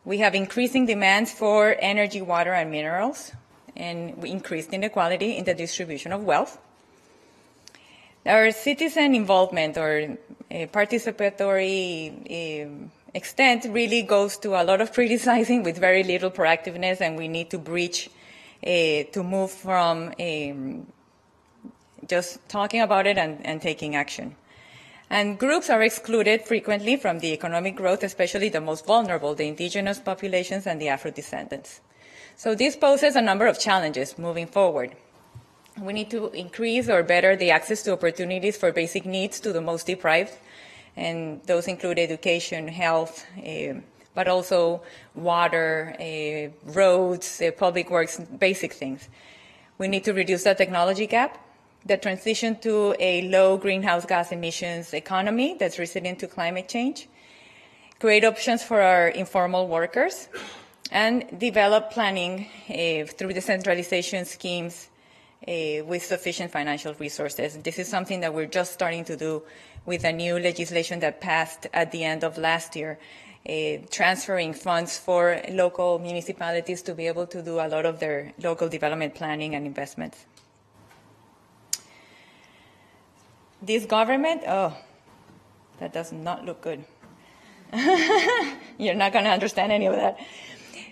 We have increasing demands for energy, water, and minerals, and we increased inequality in the distribution of wealth. Our citizen involvement or participatory extent really goes to a lot of criticizing with very little proactiveness, and we need to bridge to move from just talking about it and taking action. And groups are excluded frequently from the economic growth, especially the most vulnerable, the indigenous populations and the Afro-descendants. So this poses a number of challenges moving forward. We need to increase or better the access to opportunities for basic needs to the most deprived, and those include education, health, but also water, roads, public works, basic things. We need to reduce the technology gap, the transition to a low greenhouse gas emissions economy that's resilient to climate change, create options for our informal workers, and develop planning through decentralization schemes with sufficient financial resources. This is something that we're just starting to do with a new legislation that passed at the end of last year, transferring funds for local municipalities to be able to do a lot of their local development planning and investments. This government, oh, that does not look good. You're not going to understand any of that.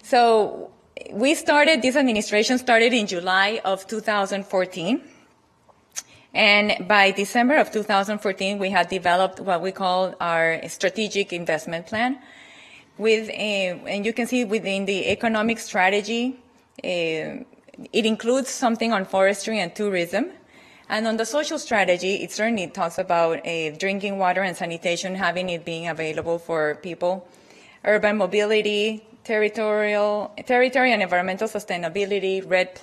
So this administration started in July of 2014. And by December of 2014, we had developed what we call our strategic investment plan. And you can see within the economic strategy, it includes something on forestry and tourism. And on the social strategy, it certainly talks about drinking water and sanitation, having it being available for people, urban mobility, territory and environmental sustainability, RED+,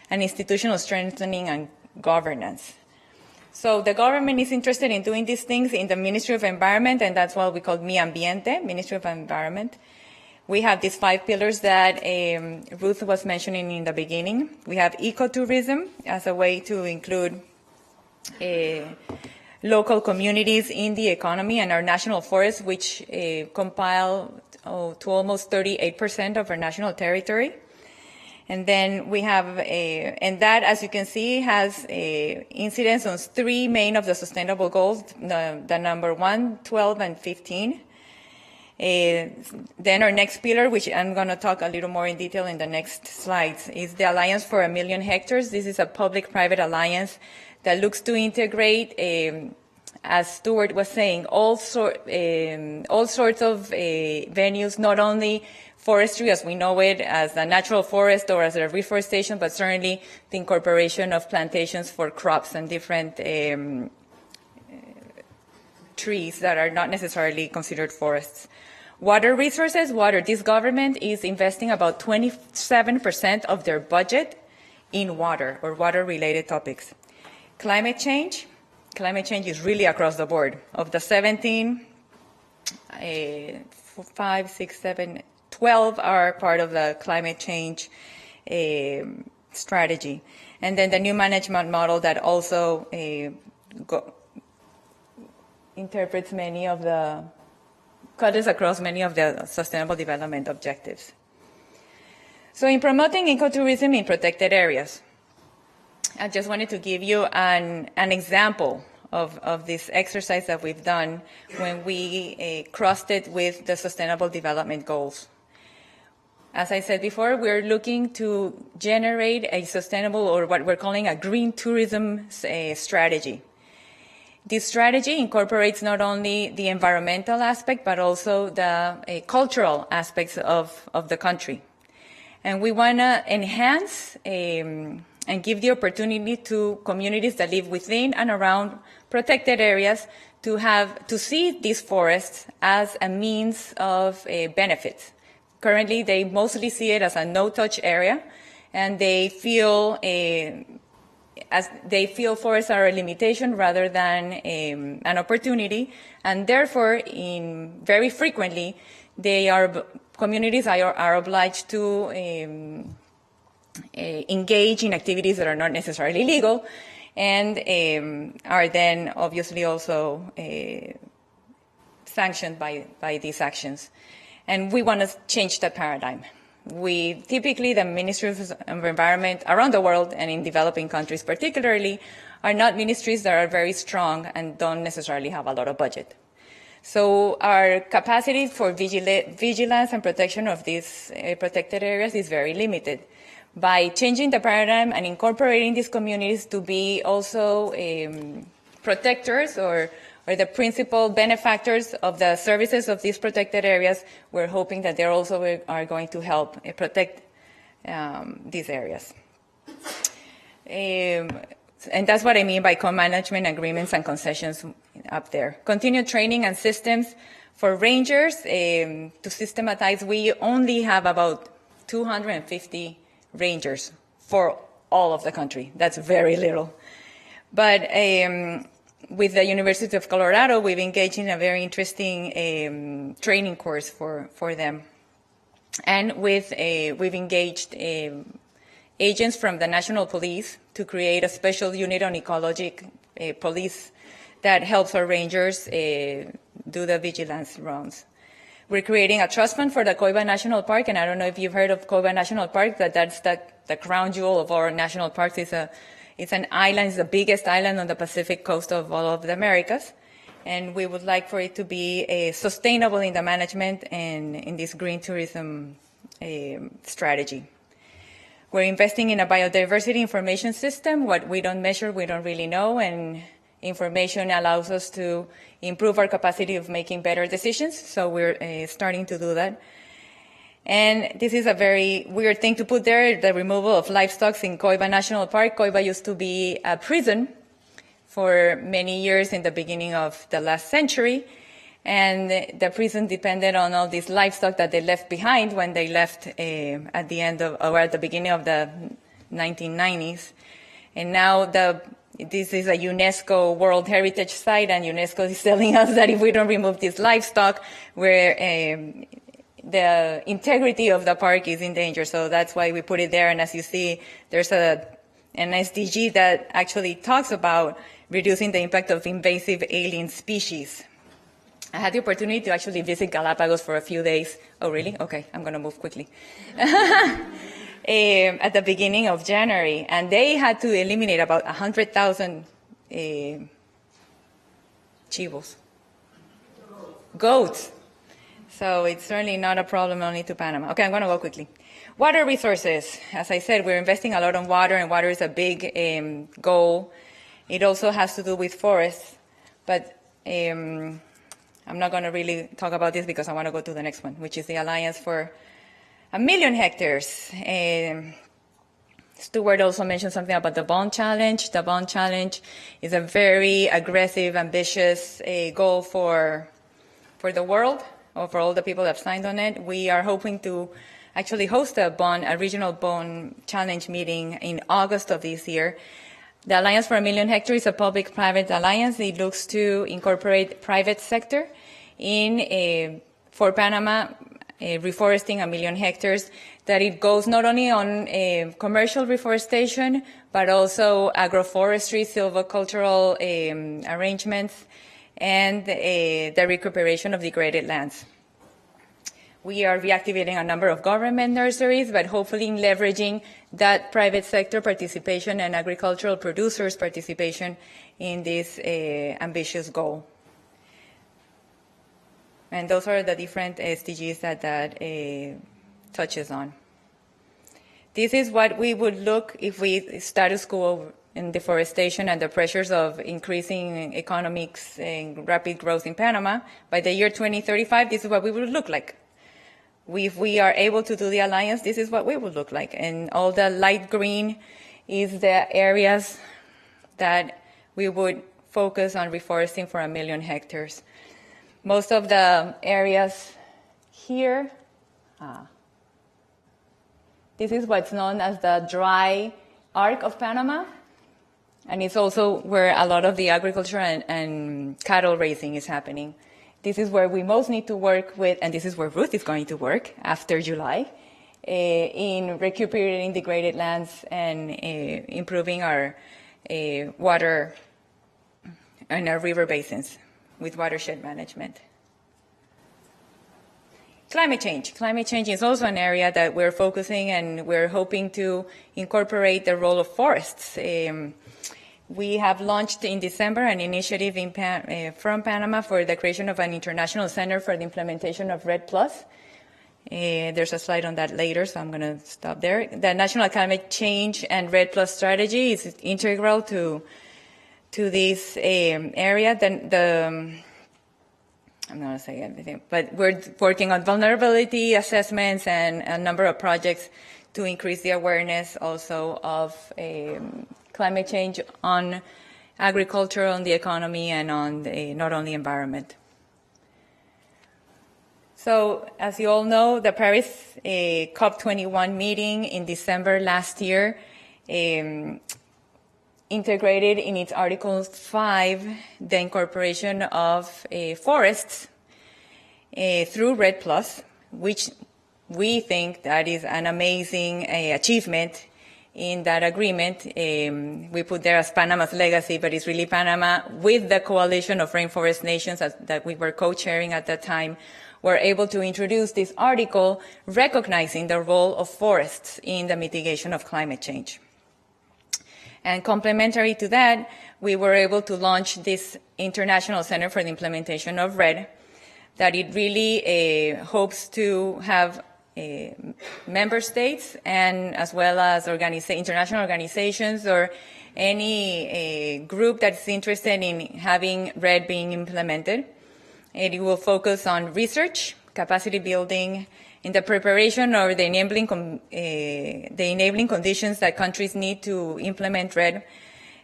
and institutional strengthening and governance. So the government is interested in doing these things in the Ministry of Environment, and that's what we call Mi Ambiente, Ministry of Environment. We have these 5 pillars that Ruth was mentioning in the beginning. We have ecotourism as a way to include local communities in the economy, and our national forests, which compile to almost 38% of our national territory. And then we have, and that, as you can see, has incidence on 3 main of the sustainable goals, the number 1, 12, and 15. Then our next pillar, which I'm going to talk a little more in detail in the next slides, is the Alliance for 1 Million Hectares. This is a public-private alliance that looks to integrate, as Stuart was saying, all sorts of venues, not only forestry as we know it, as a natural forest or as a reforestation, but certainly the incorporation of plantations for crops and different trees that are not necessarily considered forests. Water resources, this government is investing about 27% of their budget in water or water-related topics. Climate change is really across the board. Of the 17 5, 6, 7, 12 are part of the climate change strategy. And then the new management model that also interprets many of the, cuts across many of the sustainable development objectives. So in promoting ecotourism in protected areas, I just wanted to give you an example of this exercise that we've done when we crossed it with the Sustainable Development Goals. As I said before, we're looking to generate a sustainable, or what we're calling a green tourism strategy. This strategy incorporates not only the environmental aspect, but also the cultural aspects of the country. And we want to enhance and give the opportunity to communities that live within and around protected areas to see these forests as a means of benefit. Currently, they mostly see it as a no-touch area, and they feel forests are a limitation rather than an opportunity, and therefore, very frequently, communities are obliged to engage in activities that are not necessarily legal, and are then obviously also sanctioned by these actions. And we want to change that paradigm. The ministries of environment around the world and in developing countries particularly are not ministries that are very strong and don't necessarily have a lot of budget. So our capacity for vigilance and protection of these protected areas is very limited. By changing the paradigm and incorporating these communities to be also protectors or the principal benefactors of the services of these protected areas, we're hoping that they also are going to help protect these areas. And that's what I mean by co-management agreements and concessions up there. Continued training and systems for rangers to systematize. We only have about 250 rangers for all of the country. That's very little. But with the University of Colorado, we've engaged in a very interesting training course for them. And we've engaged agents from the National Police to create a special unit on ecologic police that helps our rangers do the vigilance rounds. We're creating a trust fund for the Coiba National Park, and I don't know if you've heard of Coiba National Park, that's the crown jewel of our national parks. It's an island, it's the biggest island on the Pacific coast of all of the Americas, and we would like for it to be sustainable in the management and in this green tourism strategy. We're investing in a biodiversity information system. What we don't measure, we don't really know, and information allows us to improve our capacity of making better decisions, so we're starting to do that. And this is a very weird thing to put there, the removal of livestock in Coiba National Park. Coiba used to be a prison for many years in the beginning of the last century, and the prison depended on all this livestock that they left behind when they left at the beginning of the 1990s. And now this is a UNESCO World Heritage Site, and UNESCO is telling us that if we don't remove this livestock, the integrity of the park is in danger. So that's why we put it there. And as you see, there's an SDG that actually talks about reducing the impact of invasive alien species. I had the opportunity to actually visit Galapagos for a few days. Oh, really? Okay, I'm going to move quickly. At the beginning of January, and they had to eliminate about 100,000 chivos, goats. So it's certainly not a problem only to Panama. Okay, I'm going to go quickly. Water resources. As I said, we're investing a lot on water, and water is a big goal. It also has to do with forests, but I'm not going to really talk about this because I want to go to the next one, which is the Alliance for 1 million hectares. Stuart also mentioned something about the Bond Challenge. The Bond Challenge is a very aggressive, ambitious goal for the world, or for all the people that have signed on it. We are hoping to actually host a regional Bond Challenge meeting in August of this year. The Alliance for 1 million hectares is a public-private alliance. It looks to incorporate private sector in for Panama, reforesting 1 million hectares, that it goes not only on commercial reforestation, but also agroforestry, silvicultural arrangements, and the recuperation of degraded lands. We are reactivating a number of government nurseries, but hopefully leveraging that private sector participation and agricultural producers' participation in this ambitious goal. And those are the different SDGs that touches on. This is what we would look if we status quo in deforestation and the pressures of increasing economics and rapid growth in Panama. By the year 2035, this is what we would look like. If we are able to do the alliance, this is what we would look like. And all the light green is the areas that we would focus on reforesting for 1 million hectares. Most of the areas here, this is what's known as the dry arc of Panama. And it's also where a lot of the agriculture and cattle raising is happening. This is where we most need to work with, and this is where Ruth is going to work after July, in recuperating degraded lands and improving our water and our river basins with watershed management. Climate change. Climate change is also an area that we're focusing, and we're hoping to incorporate the role of forests. We have launched in December an initiative from Panama for the creation of an international center for the implementation of REDD+. There's a slide on that later, so I'm going to stop there. The National Climate Change and REDD+ strategy is integral to this area. I'm not going to say everything, but we're working on vulnerability assessments and a number of projects to increase the awareness also of climate change on agriculture, on the economy, and on not only environment. So, as you all know, the Paris COP21 meeting in December last year integrated in its Article 5 the incorporation of forests through REDD+, which we think that is an amazing achievement in that agreement. We put there as Panama's legacy, but it's really Panama with the coalition of rainforest nations that we were co-chairing at that time, were able to introduce this article recognizing the role of forests in the mitigation of climate change. And complementary to that, we were able to launch this International Center for the Implementation of REDD, that it really hopes to have member states and as well as international organizations or any group that's interested in having REDD being implemented. It will focus on research, capacity building, in the preparation or the enabling conditions that countries need to implement REDD,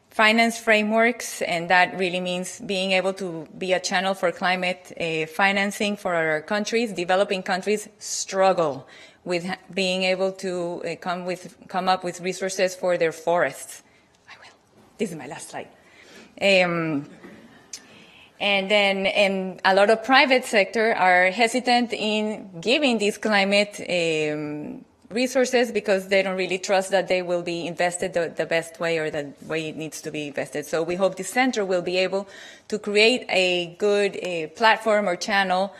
finance frameworks, and that really means being able to be a channel for climate financing for our countries. Developing countries struggle with being able to come up with resources for their forests. I will. This is my last slide. And then a lot of private sector are hesitant in giving these climate resources because they don't really trust that they will be invested the best way or the way it needs to be invested. So we hope this center will be able to create a good platform or channel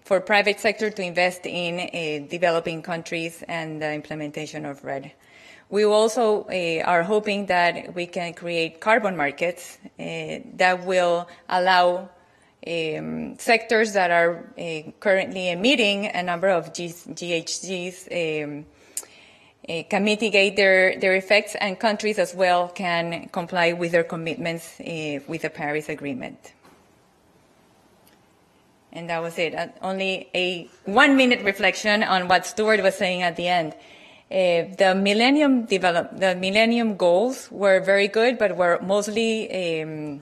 for private sector to invest in developing countries and the implementation of REDD. We also are hoping that we can create carbon markets that will allow sectors that are currently emitting a number of GHGs can mitigate their effects, and countries as well can comply with their commitments with the Paris Agreement. And that was it. Only a 1-minute reflection on what Stuart was saying at the end. The Millennium Goals were very good, but were mostly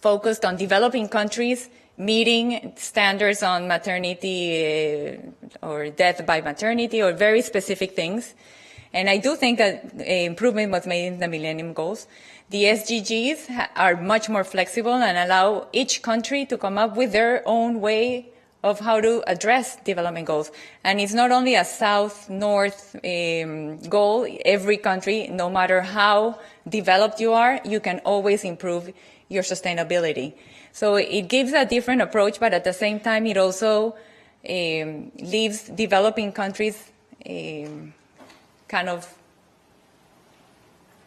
focused on developing countries meeting standards on maternity or death by maternity or very specific things. And I do think that improvement was made in the Millennium Goals. The SDGs are much more flexible and allow each country to come up with their own way of how to address development goals. And it's not only a south-north goal. Every country, no matter how developed you are, you can always improve your sustainability. So it gives a different approach, but at the same time, it also leaves developing countries kind of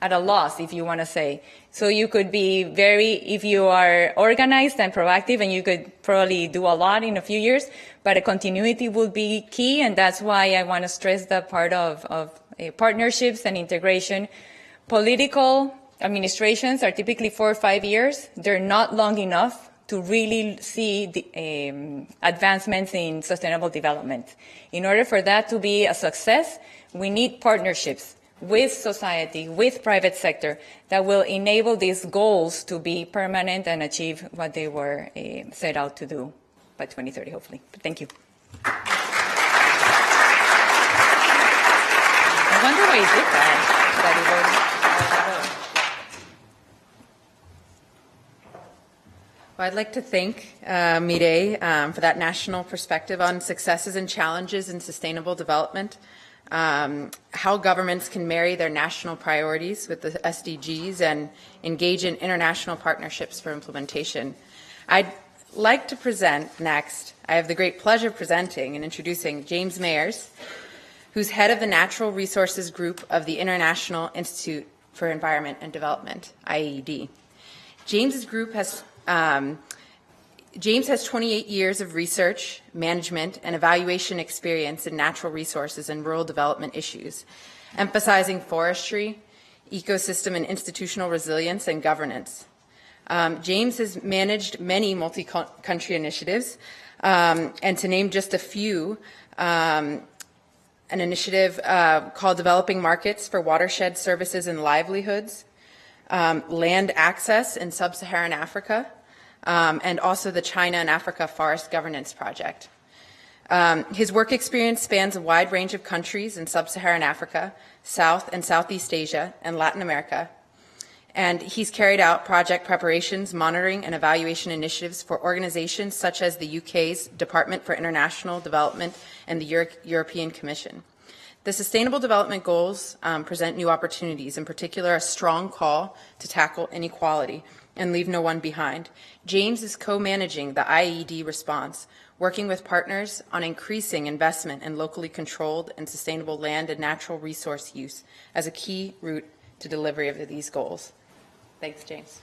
at a loss, if you want to say. So you could be if you are organized and proactive, and you could probably do a lot in a few years, but a continuity would be key, and that's why I want to stress the part of partnerships and integration. Political administrations are typically 4 or 5 years. They're not long enough to really see the advancements in sustainable development. In order for that to be a success, we need partnerships with society, with private sector, that will enable these goals to be permanent and achieve what they were set out to do by 2030, hopefully. But thank you. I wonder why he did that.
Well, I'd like to thank Mireille for that national perspective on successes and challenges in sustainable development. How governments can marry their national priorities with the SDGs and engage in international partnerships for implementation. I'd like to present next, I have the great pleasure of presenting and introducing James Mayers, who's head of the Natural Resources Group of the International Institute for Environment and Development, IED. James has 28 years of research, management, and evaluation experience in natural resources and rural development issues, emphasizing forestry, ecosystem and institutional resilience, and governance. James has managed many multi-country initiatives, and to name just a few, an initiative called Developing Markets for Watershed Services and Livelihoods, Land Access in Sub-Saharan Africa, and also the China and Africa Forest Governance Project. His work experience spans a wide range of countries in Sub-Saharan Africa, South and Southeast Asia, and Latin America. And he's carried out project preparations, monitoring, and evaluation initiatives for organizations such as the UK's Department for International Development and the European Commission. The Sustainable Development Goals present new opportunities, in particular a strong call to tackle inequality and leave no one behind. James is co-managing the IED response, working with partners on increasing investment in locally controlled and sustainable land and natural resource use as a key route to delivery of these goals. Thanks, James.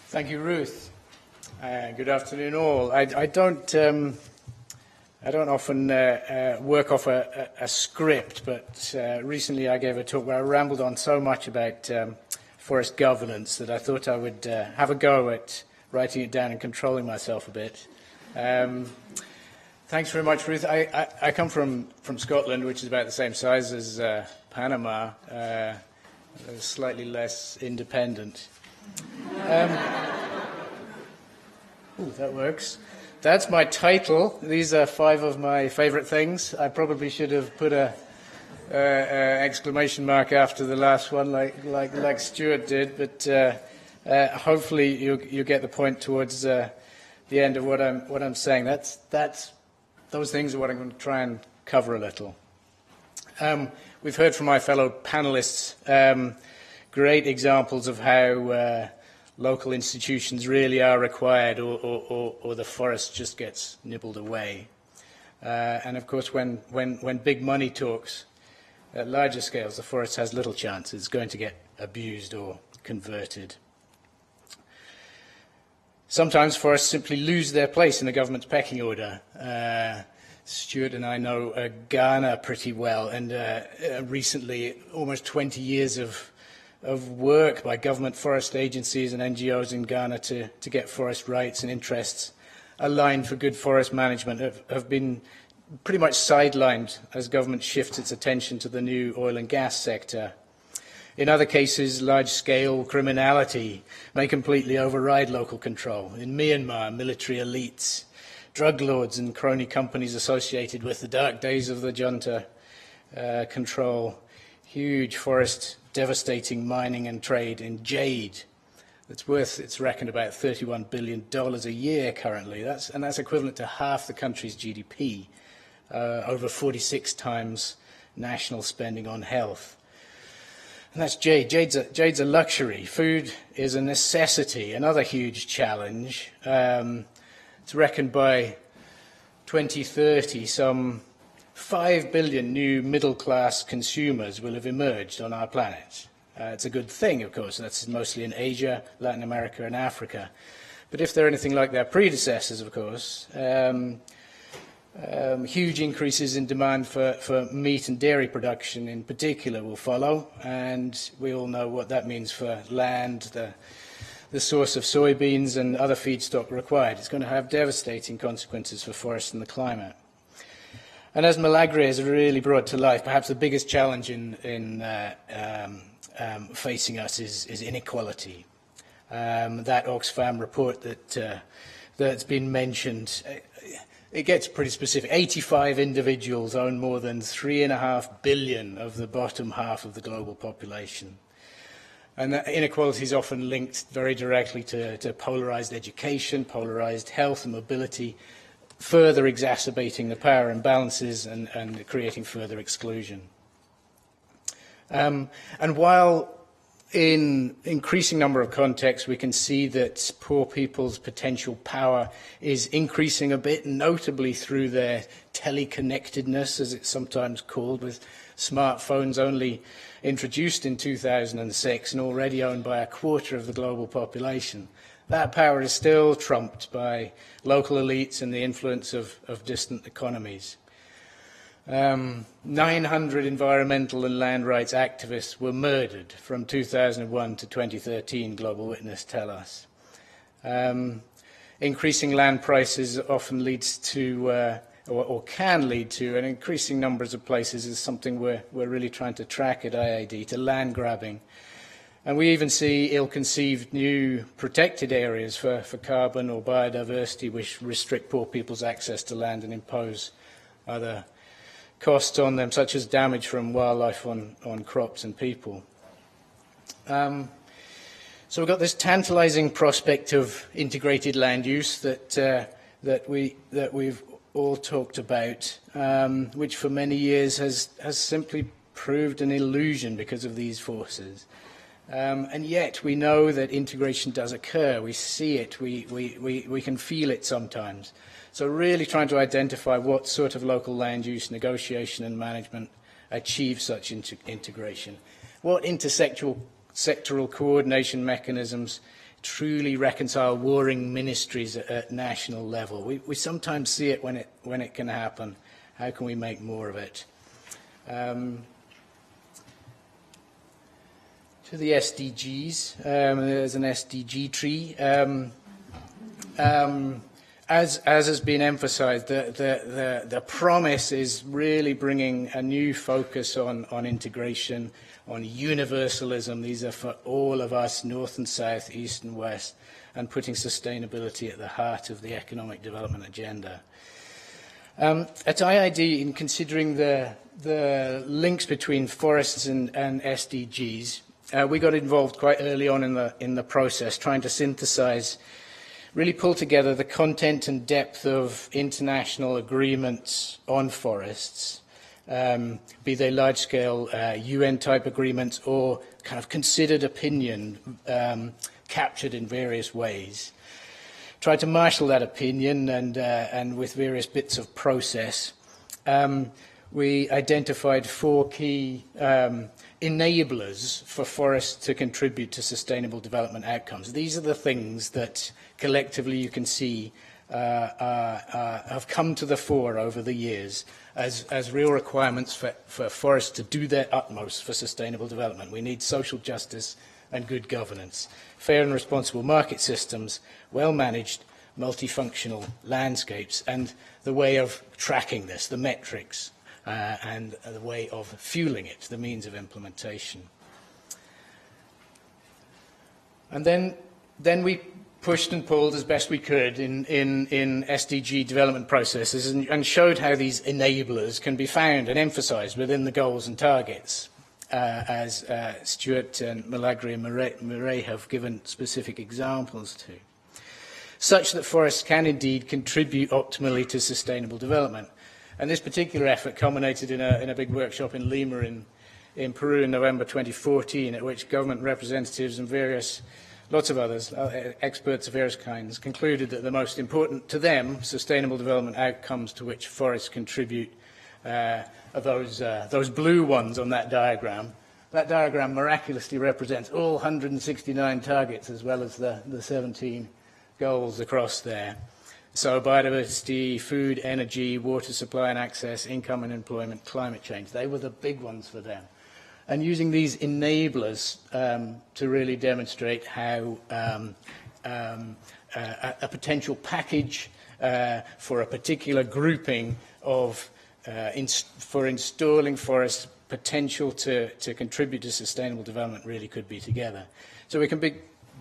Thank you, Ruth. Good afternoon, all. I don't often work off a script, but recently I gave a talk where I rambled on so much about forest governance that I thought I would have a go at writing it down and controlling myself a bit. Thanks very much, Ruth. I come from Scotland, which is about the same size as Panama, slightly less independent. Ooh, that works. That's my title. These are 5 of my favourite things. I probably should have put a exclamation mark after the last one, like Stuart did. But hopefully you get the point towards the end of what I'm saying. Those things are what I'm going to try and cover a little. We've heard from my fellow panelists great examples of how local institutions really are required, or the forest just gets nibbled away. And of course, when big money talks at larger scales, the forest has little chance. It's going to get abused or converted. Sometimes forests simply lose their place in the government's pecking order. Stuart and I know Ghana pretty well, and recently almost 20 years of work by government forest agencies and NGOs in Ghana to get forest rights and interests aligned for good forest management have been pretty much sidelined as government shifts its attention to the new oil and gas sector. In other cases, large-scale criminality may completely override local control. In Myanmar, military elites, drug lords and crony companies associated with the dark days of the junta control huge forest devastating mining and trade in jade. It's reckoned about $31 billion a year currently. That's equivalent to half the country's GDP, over 46 times national spending on health. And that's jade. Jade's a luxury. Food is a necessity, another huge challenge. It's reckoned by 2030, some 5 billion new middle-class consumers will have emerged on our planet. It's a good thing, of course. That's mostly in Asia, Latin America, and Africa. But if they're anything like their predecessors, of course, huge increases in demand for meat and dairy production in particular will follow, and we all know what that means for land, the source of soybeans and other feedstock required. It's going to have devastating consequences for forests and the climate. And as Milagre has really brought to life, perhaps the biggest challenge facing us is inequality. That Oxfam report that's been mentioned, it gets pretty specific. 85 individuals own more than 3.5 billion of the bottom half of the global population. And that inequality is often linked very directly to polarized education, polarized health and mobility, further exacerbating the power imbalances and creating further exclusion. And while in increasing number of contexts we can see that poor people's potential power is increasing a bit, notably through their teleconnectedness, as it's sometimes called, with smartphones only introduced in 2006 and already owned by a quarter of the global population. That power is still trumped by local elites and the influence of distant economies. 900 environmental and land rights activists were murdered from 2001 to 2013, Global Witness tell us. Increasing land prices often leads to, or can lead to, an increasing numbers of places is something we're really trying to track at IAD, to land grabbing. And we even see ill-conceived new protected areas for carbon or biodiversity which restrict poor people's access to land and impose other costs on them, such as damage from wildlife on crops and people. So we've got this tantalizing prospect of integrated land use that we've all talked about, which for many years has simply proved an illusion because of these forces. And yet we know that integration does occur. We see it. We can feel it sometimes. So really trying to identify what sort of local land use negotiation and management achieve such integration. What sectoral coordination mechanisms truly reconcile warring ministries at national level. We sometimes see it when it can happen. How can we make more of it? To the SDGs, there's an SDG tree. As has been emphasized, the promise is really bringing a new focus on integration, on universalism. These are for all of us, north and south, east and west, and putting sustainability at the heart of the economic development agenda. At IID, in considering the links between forests and SDGs, we got involved quite early on in the process, trying to synthesize, really pull together the content and depth of international agreements on forests, be they large-scale UN-type agreements or kind of considered opinion captured in various ways. Tried to marshal that opinion and with various bits of process. We identified 4 key enablers for forests to contribute to sustainable development outcomes. These are the things that collectively you can see have come to the fore over the years as real requirements for forests to do their utmost for sustainable development. We need social justice and good governance, fair and responsible market systems, well-managed, multifunctional landscapes, and the way of tracking this, the metrics, and the way of fueling it, the means of implementation. And then we pushed and pulled as best we could in SDG development processes and showed how these enablers can be found and emphasized within the goals and targets. as Stuart and Milagri and Murray have given specific examples to, such that forests can indeed contribute optimally to sustainable development. And this particular effort culminated in a big workshop in Lima in Peru in November 2014, at which government representatives and lots of others, experts of various kinds, concluded that the most important to them sustainable development outcomes to which forests contribute are those blue ones on that diagram. That diagram miraculously represents all 169 targets as well as the 17 goals across there. So biodiversity, food, energy, water supply and access, income and employment, climate change, they were the big ones for them. And using these enablers to really demonstrate how a potential package for a particular grouping of for installing forests potential to contribute to sustainable development really could be together. So we can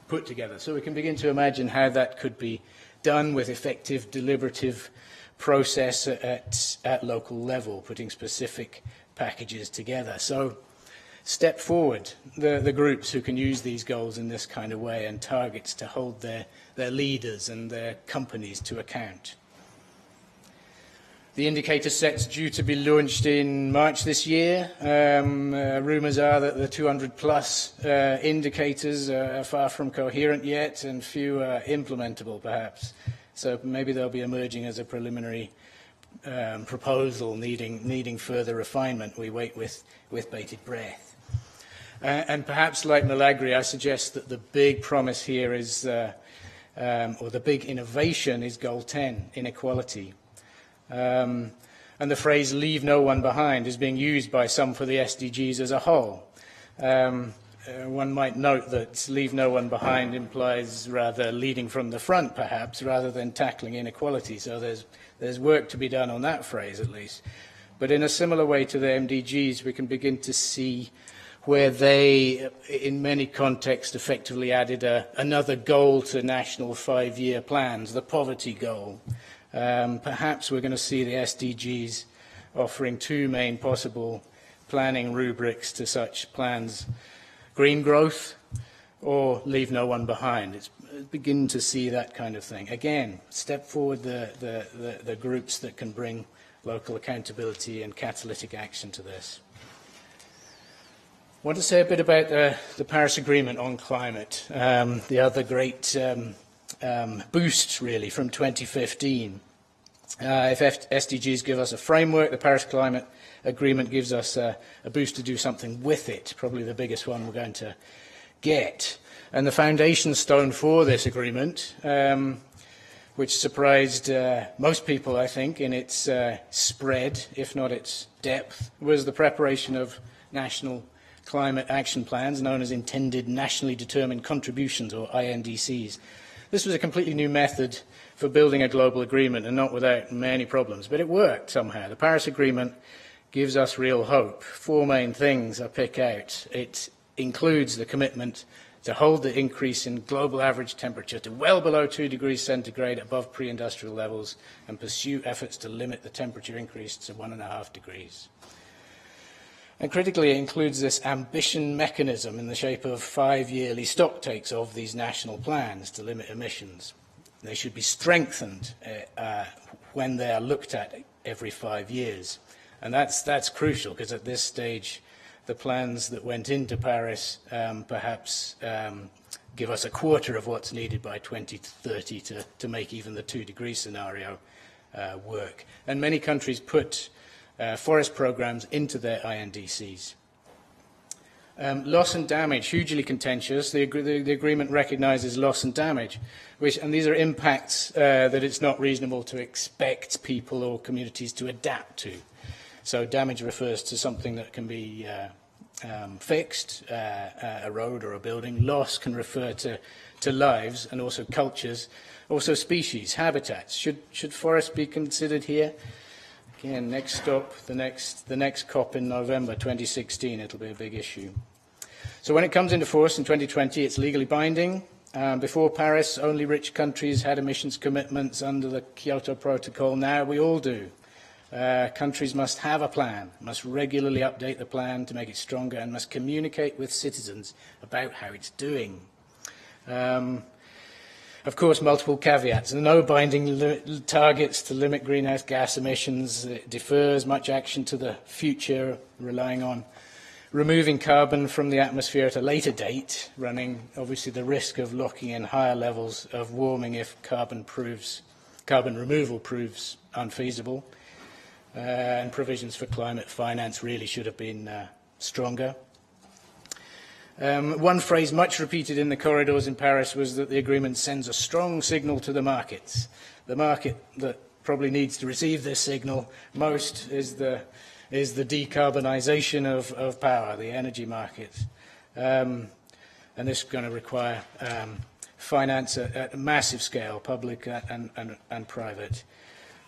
put together. So we can begin to imagine how that could be done with effective deliberative process at local level, putting specific packages together. So step forward the groups who can use these goals in this kind of way and targets to hold their leaders and their companies to account. The indicator set's due to be launched in March this year. Rumours are that the 200-plus indicators are far from coherent yet and few are implementable, perhaps. So maybe they'll be emerging as a preliminary proposal needing further refinement. We wait with bated breath. And perhaps, like Milagri, I suggest that the big promise here is, or the big innovation is Goal 10, inequality. And the phrase "leave no one behind" is being used by some for the SDGs as a whole. One might note that "leave no one behind" implies rather leading from the front, perhaps, rather than tackling inequality. So there's work to be done on that phrase, at least. But in a similar way to the MDGs, we can begin to see where they, in many contexts, effectively added another goal to national 5-year plans, the poverty goal. Perhaps we're going to see the SDGs offering two main possible planning rubrics to such plans: green growth or leave no one behind. It's begin to see that kind of thing. Again, step forward the groups that can bring local accountability and catalytic action to this. I want to say a bit about the Paris Agreement on climate, the other great boost, really, from 2015. If SDGs give us a framework, the Paris Climate Agreement gives us a boost to do something with it, probably the biggest one we're going to get. And the foundation stone for this agreement, which surprised most people, I think, in its spread, if not its depth, was the preparation of national climate action plans, known as Intended Nationally Determined Contributions, or INDCs. This was a completely new method for building a global agreement, and not without many problems, but it worked somehow. The Paris Agreement gives us real hope. 4 main things I pick out. It includes the commitment to hold the increase in global average temperature to well below 2 degrees centigrade above pre-industrial levels, and pursue efforts to limit the temperature increase to 1.5 degrees. And critically, it includes this ambition mechanism in the shape of 5 yearly stocktakes of these national plans to limit emissions. They should be strengthened when they are looked at every 5 years. And that's crucial, because at this stage, the plans that went into Paris perhaps give us a quarter of what's needed by 2030 to make even the 2-degree scenario work. And many countries put forest programs into their INDCs. Loss and damage, hugely contentious. The agreement recognises loss and damage, and these are impacts that it's not reasonable to expect people or communities to adapt to. So damage refers to something that can be fixed, a road or a building. Loss can refer to lives and also cultures, also species, habitats. Should forests be considered here? Again, next stop, the next COP in November 2016, it'll be a big issue. So when it comes into force in 2020, it's legally binding. Before Paris, only rich countries had emissions commitments under the Kyoto Protocol. Now we all do. Countries must have a plan, must regularly update the plan to make it stronger, and must communicate with citizens about how it's doing. Of course, multiple caveats. No binding targets to limit greenhouse gas emissions. It defers much action to the future, relying on removing carbon from the atmosphere at a later date, running obviously the risk of locking in higher levels of warming if carbon removal proves unfeasible. And provisions for climate finance really should have been stronger. One phrase much repeated in the corridors in Paris was that the agreement sends a strong signal to the markets. The market that probably needs to receive this signal most is the decarbonisation of power, the energy market. And this is going to require finance at a massive scale, public and private.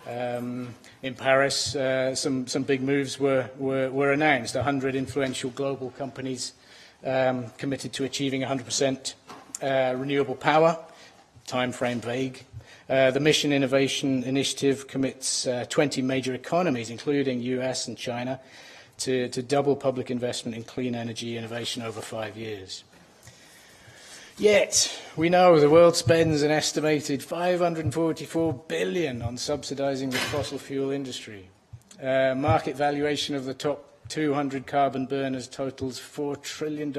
In Paris, some big moves were announced. 100 influential global companies committed to achieving 100% renewable power, time frame vague. The Mission Innovation Initiative commits 20 major economies, including US and China, to double public investment in clean energy innovation over 5 years. Yet, we know the world spends an estimated $544 billion on subsidising the fossil fuel industry. Market valuation of the top 200 carbon burners totals $4 trillion.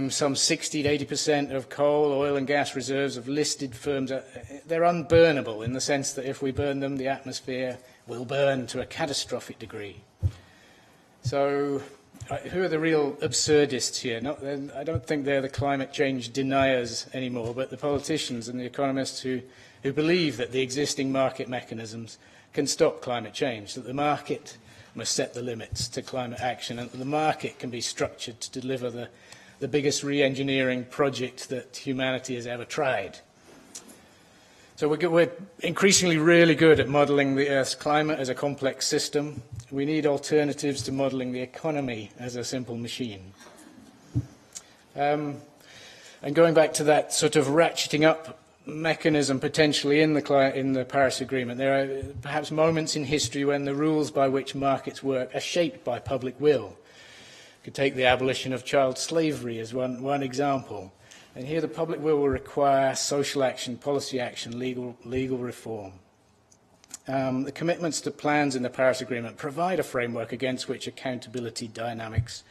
Some 60 to 80% of coal, oil and gas reserves of listed firms, they're unburnable in the sense that if we burn them, the atmosphere will burn to a catastrophic degree. So who are the real absurdists here? I don't think they're the climate change deniers anymore, but the politicians and the economists who believe that the existing market mechanisms can stop climate change, that the market must set the limits to climate action, and that the market can be structured to deliver the biggest re-engineering project that humanity has ever tried. So we're increasingly really good at modelling the Earth's climate as a complex system. We need alternatives to modelling the economy as a simple machine. And going back to that sort of ratcheting up mechanism potentially in the Paris Agreement, there are perhaps moments in history when the rules by which markets work are shaped by public will. You could take the abolition of child slavery as one example. And here the public will require social action, policy action, legal reform. The commitments to plans in the Paris Agreement provide a framework against which accountability dynamics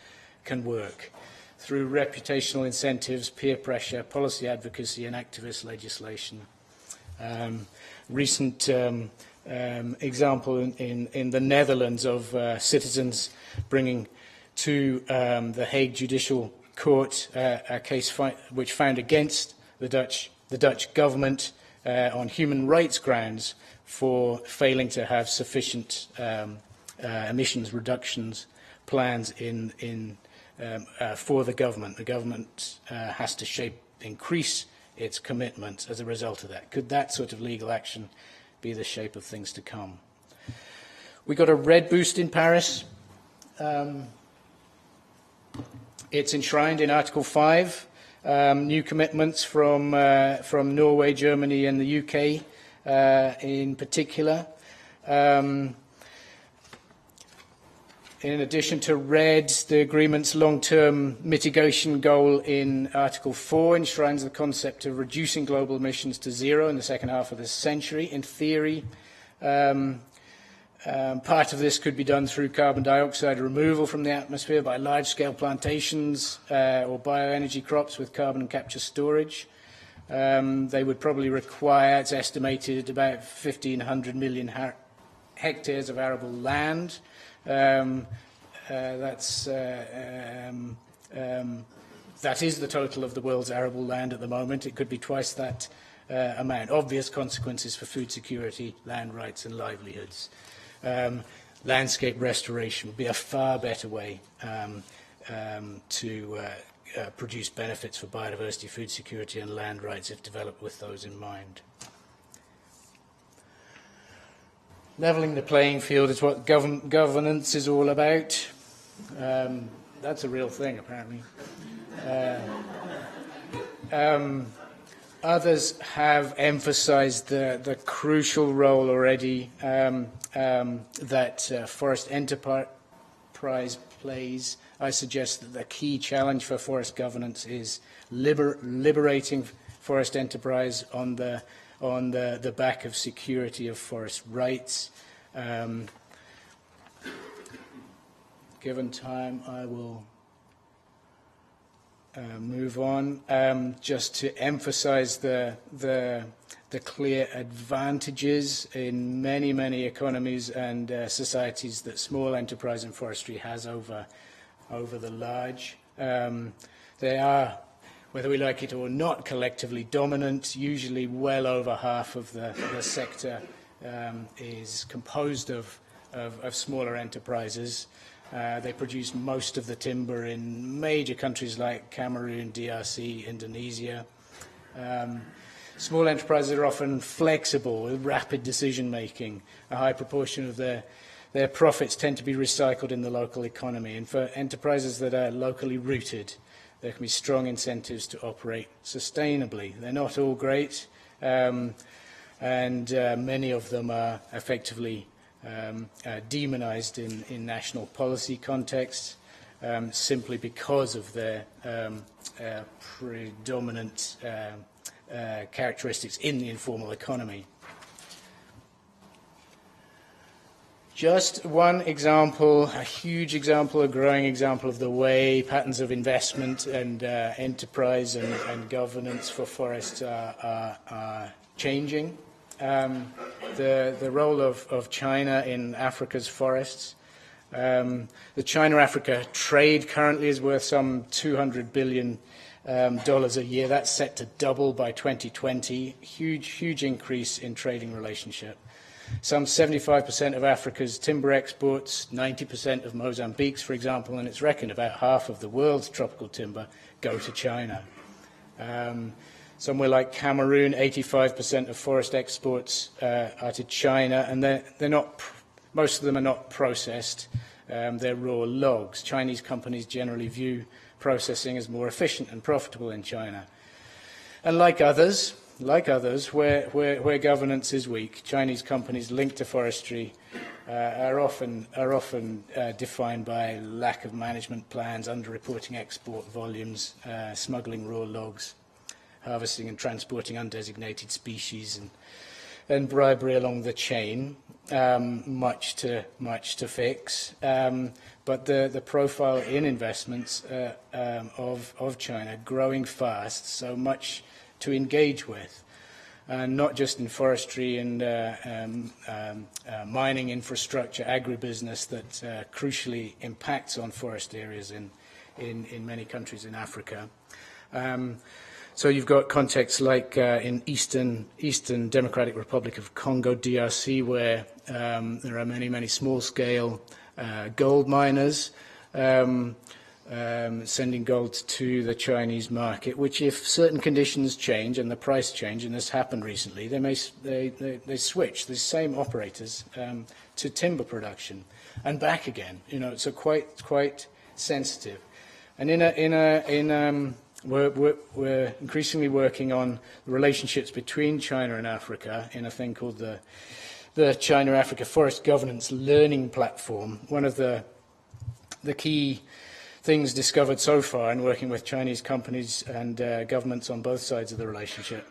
can work through reputational incentives, peer pressure, policy advocacy and activist legislation. Recent example in the Netherlands of citizens bringing to the Hague Judicial Court a case which found against the Dutch government on human rights grounds for failing to have sufficient emissions reductions plans for the government. The government has to increase its commitment as a result of that. Could that sort of legal action be the shape of things to come? We got a red boost in Paris. It's enshrined in Article 5, new commitments from Norway, Germany and the UK in particular. In addition to red, the agreement's long-term mitigation goal in Article 4 enshrines the concept of reducing global emissions to zero in the second half of this century. In theory, part of this could be done through carbon dioxide removal from the atmosphere by large-scale plantations or bioenergy crops with carbon capture storage. They would probably require, it's estimated, about 1,500 million hectares of arable land. That is the total of the world's arable land at the moment. It could be twice that amount. Obvious consequences for food security, land rights and livelihoods. Landscape restoration would be a far better way to produce benefits for biodiversity, food security and land rights if developed with those in mind. Levelling the playing field is what governance is all about. That's a real thing, apparently. Others have emphasised the crucial role already that forest enterprise plays, I suggest that the key challenge for forest governance is liberating forest enterprise on the back of security of forest rights. Given time, I will move on. Just to emphasize the clear advantages in many economies and societies that small enterprise in forestry has over the large. They are, whether we like it or not, collectively dominant. Usually well over half of the sector is composed of smaller enterprises. They produce most of the timber in major countries like Cameroon, DRC, Indonesia. Small enterprises are often flexible with rapid decision-making. A high proportion of their profits tend to be recycled in the local economy. And for enterprises that are locally rooted, there can be strong incentives to operate sustainably. They're not all great, and many of them are effectively demonized in national policy contexts simply because of their predominant characteristics in the informal economy. Just one example, a huge example, a growing example of the way patterns of investment and enterprise and governance for forests are changing. The role of China in Africa's forests. The China-Africa trade currently is worth some $200 billion a year. That's set to double by 2020. Huge increase in trading relationship. Some 75% of Africa's timber exports, 90% of Mozambique's, for example, and it's reckoned about half of the world's tropical timber go to China. Somewhere like Cameroon, 85% of forest exports are to China, and they're not. Most of them are not processed. They're raw logs. Chinese companies generally view processing as more efficient and profitable in China. And like others, where governance is weak, Chinese companies linked to forestry are often defined by lack of management plans, underreporting export volumes, smuggling raw logs, harvesting and transporting undesignated species, and bribery along the chain. Much to fix. But the profile in investments of China growing fast, so much to engage with, and not just in forestry and mining infrastructure, agribusiness that crucially impacts on forest areas in many countries in Africa. So you've got contexts like in Eastern Democratic Republic of Congo, DRC, where there are many small-scale gold miners sending gold to the Chinese market, which, if certain conditions change and the price change, and this happened recently, they switch the same operators to timber production and back again. So quite sensitive. And we're increasingly working on relationships between China and Africa in a thing called the China-Africa Forest Governance Learning Platform. One of the key things discovered so far in working with Chinese companies and governments on both sides of the relationship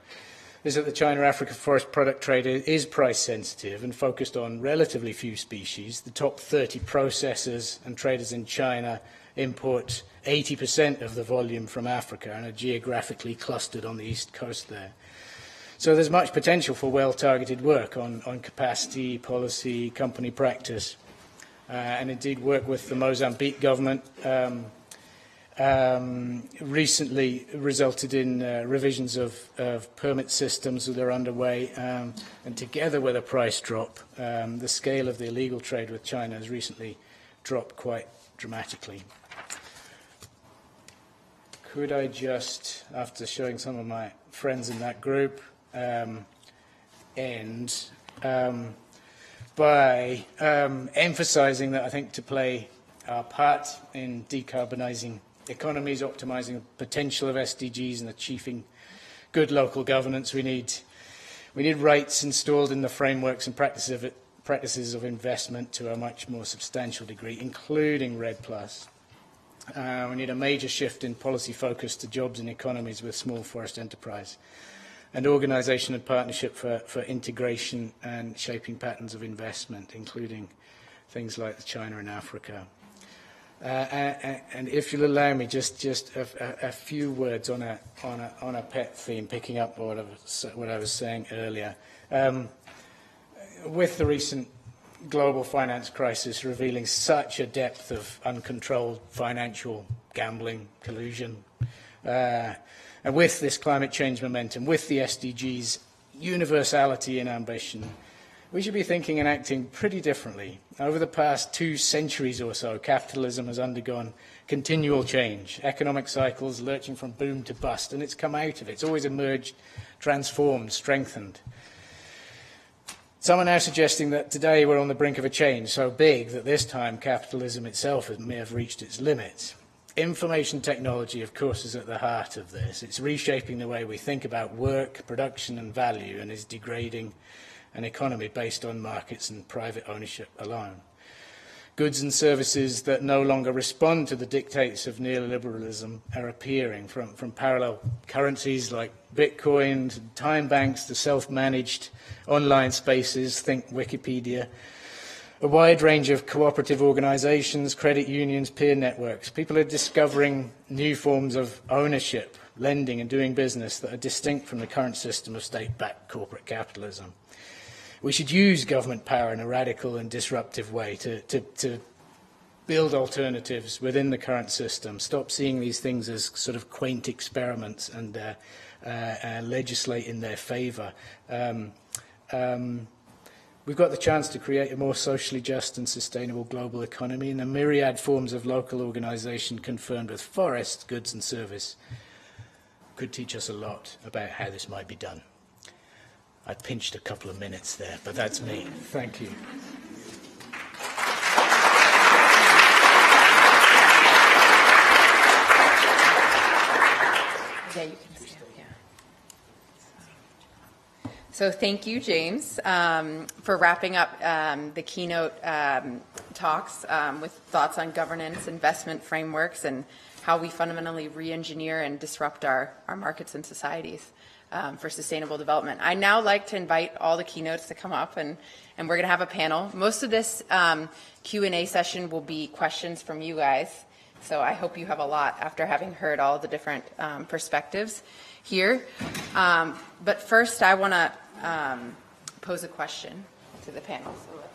is that the China-Africa forest product trade is price sensitive and focused on relatively few species. The top 30 processors and traders in China import 80% of the volume from Africa and are geographically clustered on the east coast there. So there's much potential for well-targeted work on capacity, policy, company practice, and indeed work with the Mozambique government recently resulted in revisions of permit systems that are underway, and together with a price drop, the scale of the illegal trade with China has recently dropped quite dramatically. Could I just, after showing some of my friends in that group, end by emphasizing that I think to play our part in decarbonising economies, optimising the potential of SDGs and achieving good local governance, we need rights installed in the frameworks and practices practices of investment to a much more substantial degree, including REDD+. We need a major shift in policy focus to jobs and economies with small forest enterprise, and organisation and partnership for integration and shaping patterns of investment, including things like China and Africa. And if you'll allow me, just a few words on a pet theme, picking up what I was saying earlier. With the recent global finance crisis revealing such a depth of uncontrolled financial gambling, collusion, and with this climate change momentum, with the SDGs' universality and ambition, we should be thinking and acting pretty differently. Over the past 2 centuries or so, capitalism has undergone continual change, economic cycles lurching from boom to bust, and it's come out of it. It's always emerged, transformed, strengthened. Some are now suggesting that today we're on the brink of a change so big that this time capitalism itself may have reached its limits. Information technology, of course, is at the heart of this. It's reshaping the way we think about work, production and value, and is degrading an economy based on markets and private ownership alone. Goods and services that no longer respond to the dictates of neoliberalism are appearing, from parallel currencies like Bitcoin, to time banks, to self-managed online spaces, think Wikipedia, a wide range of cooperative organisations, credit unions, peer networks. People are discovering new forms of ownership, lending and doing business that are distinct from the current system of state-backed corporate capitalism. We should use government power in a radical and disruptive way to build alternatives within the current system, stop seeing these things as sort of quaint experiments and legislate in their favour. We've got the chance to create a more socially just and sustainable global economy, and the myriad forms of local organisation confirmed with forests, goods and service could teach us a lot about how this might be done. I pinched a couple of minutes there, but that's me. Thank you.
Yeah, you can stand, yeah. So thank you, James, for wrapping up the keynote talks with thoughts on governance, investment frameworks, and how we fundamentally re-engineer and disrupt our markets and societies for sustainable development. I'd now like to invite all the keynotes to come up, and we're going to have a panel. Most of this Q&A session will be questions from you guys, so I hope you have a lot after having heard all the different perspectives here. But first, I want to pose a question to the panel. So let's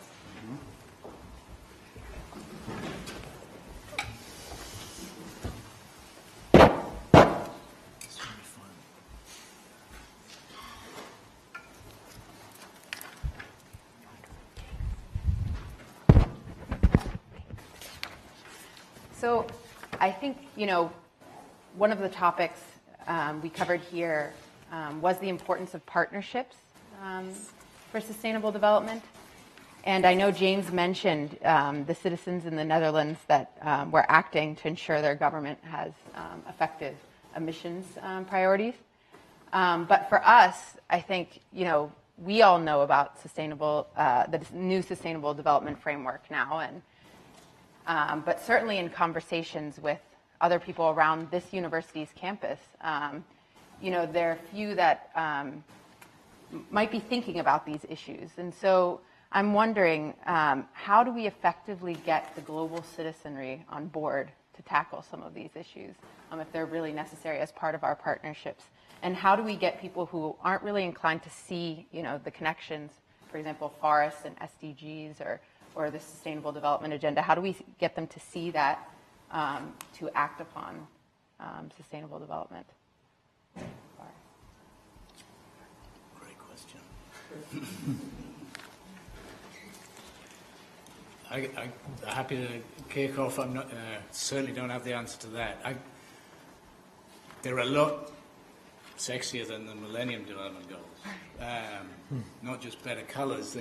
So I think, one of the topics we covered here was the importance of partnerships for sustainable development. And I know James mentioned the citizens in the Netherlands that were acting to ensure their government has effective emissions priorities. But for us, I think, we all know about the new sustainable development framework now, and but certainly in conversations with other people around this university's campus, there are few that might be thinking about these issues. And so I'm wondering, how do we effectively get the global citizenry on board to tackle some of these issues, if they're really necessary as part of our partnerships? And how do we get people who aren't really inclined to see, the connections, for example, forests and SDGs or the Sustainable Development Agenda, how do we get them to see that to act upon sustainable development?
Great question. I'm happy to kick off. I'm not, certainly don't have the answer to that. They're a lot sexier than the Millennium Development Goals. Not just better colours.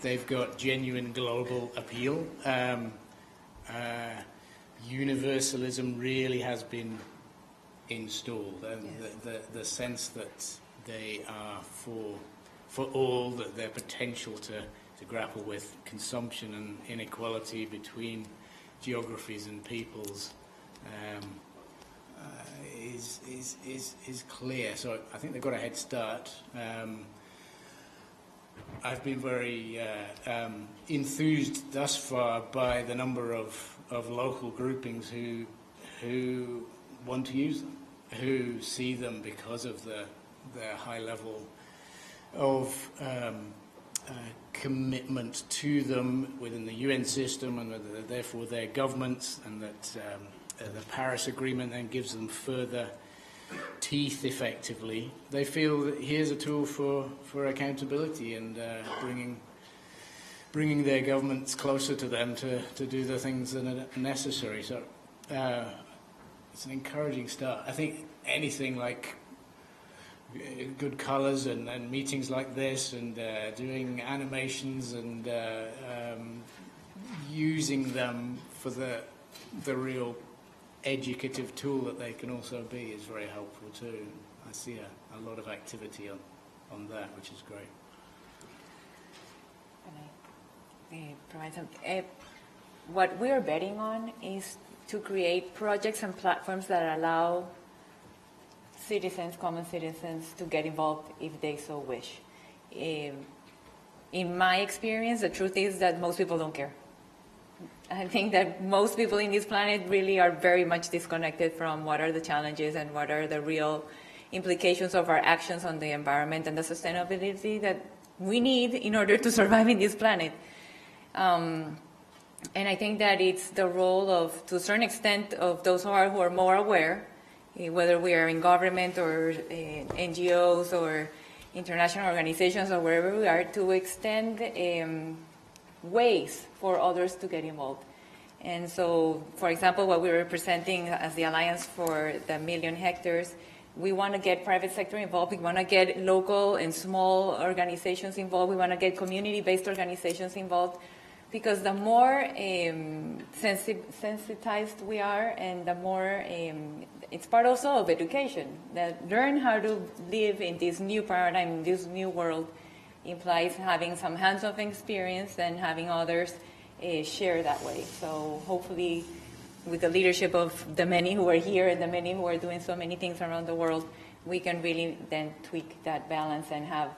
They've got genuine global appeal. Universalism really has been installed. The sense that they are for for all, that their potential to grapple with consumption and inequality between geographies and peoples is clear. So I think they've got a head start. I've been very enthused thus far by the number of local groupings who want to use them, who see them because of their high level of commitment to them within the UN system, and therefore their governments, and that the Paris Agreement then gives them further teeth effectively. They feel that here's a tool for accountability and bringing their governments closer to them to do the things that are necessary. So it's an encouraging start. I think anything like good colours and meetings like this, and doing animations and using them for the real educative tool that they can also be is very helpful too. I see a lot of activity on that, which is great.
Can I provide some? What we are betting on is to create projects and platforms that allow citizens, common citizens, to get involved if they so wish. In my experience, the truth is that most people don't care. I think that most people in this planet really are very much disconnected from what are the challenges and what are the real implications of our actions on the environment and the sustainability that we need in order to survive in this planet. And I think that it's the role of, to a certain extent, of those who are more aware, whether we are in government or NGOs or international organizations or wherever we are, to extend ways for others to get involved. And so, for example, what we're representing as the Alliance for the Million Hectares, we want to get private sector involved. We want to get local and small organizations involved. We want to get community-based organizations involved, because the more sensitized we are, and the more it's part also of education, that learn how to live in this new paradigm, in this new world, implies having some hands-on experience and having others share that way. So hopefully, with the leadership of the many who are here and the many who are doing so many things around the world, we can really then tweak that balance and have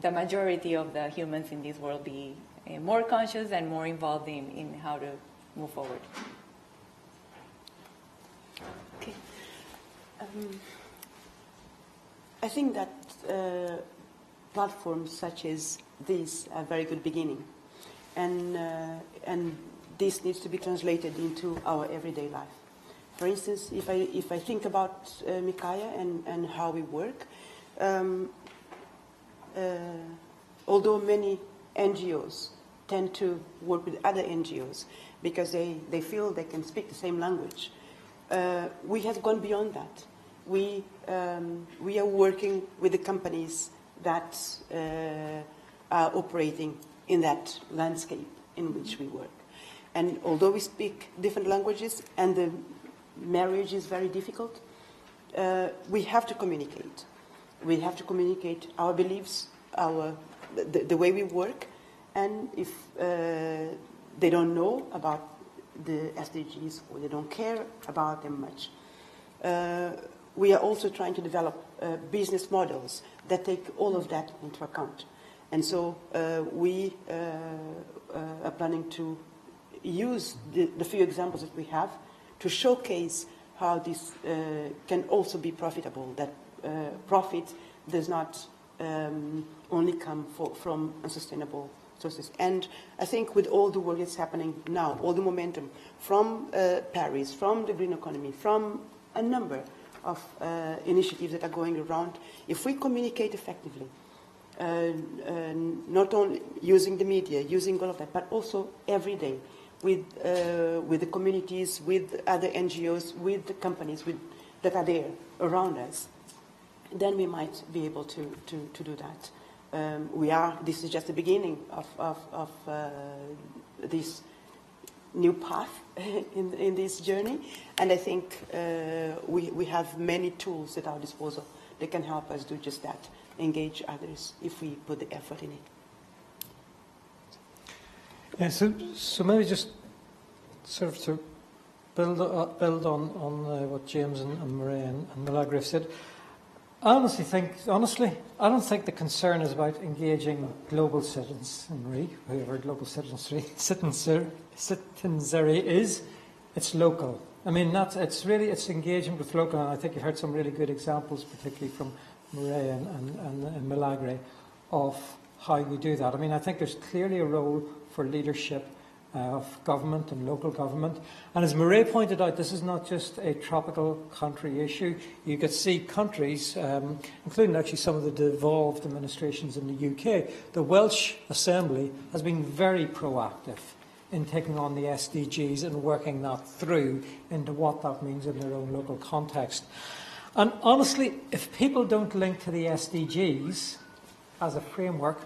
the majority of the humans in this world be more conscious and more involved in how to move forward.
Okay. I think that platforms such as these are a very good beginning, and this needs to be translated into our everyday life. For instance, if I think about Mikaya and how we work, although many NGOs tend to work with other NGOs because they feel they can speak the same language, we have gone beyond that. We are working with the companies that are operating in that landscape in which we work. And although we speak different languages and the marriage is very difficult, we have to communicate. We have to communicate our beliefs, the way we work, and if they don't know about the SDGs or they don't care about them much, we are also trying to develop business models that take all of that into account. And so we are planning to use the few examples that we have to showcase how this can also be profitable, that profit does not only come from unsustainable sources. And I think with all the work that's happening now, all the momentum from Paris, from the green economy, from a number of initiatives that are going around, if we communicate effectively, not only using the media, using all of that, but also every day with the communities, with other NGOs, with the companies that are there around us, then we might be able to do that. This is just the beginning of this new path in this journey, and I think we have many tools at our disposal that can help us do just that engage others if we put the effort in it.
Yeah, so maybe just sort of to build on what James and Marie and Milagre have said. I I don't think the concern is about engaging global citizenry, whoever global citizenry is. It's local. I mean, it's engagement with local, and I think you've heard some really good examples, particularly from Marie and Milagre, of how we do that. I mean, I think there's clearly a role for leadership of government and local government. And as Marie pointed out, this is not just a tropical country issue. You could see countries, including actually some of the devolved administrations in the UK, the Welsh Assembly has been very proactive in taking on the SDGs and working that through into what that means in their own local context. And honestly, if people don't link to the SDGs as a framework,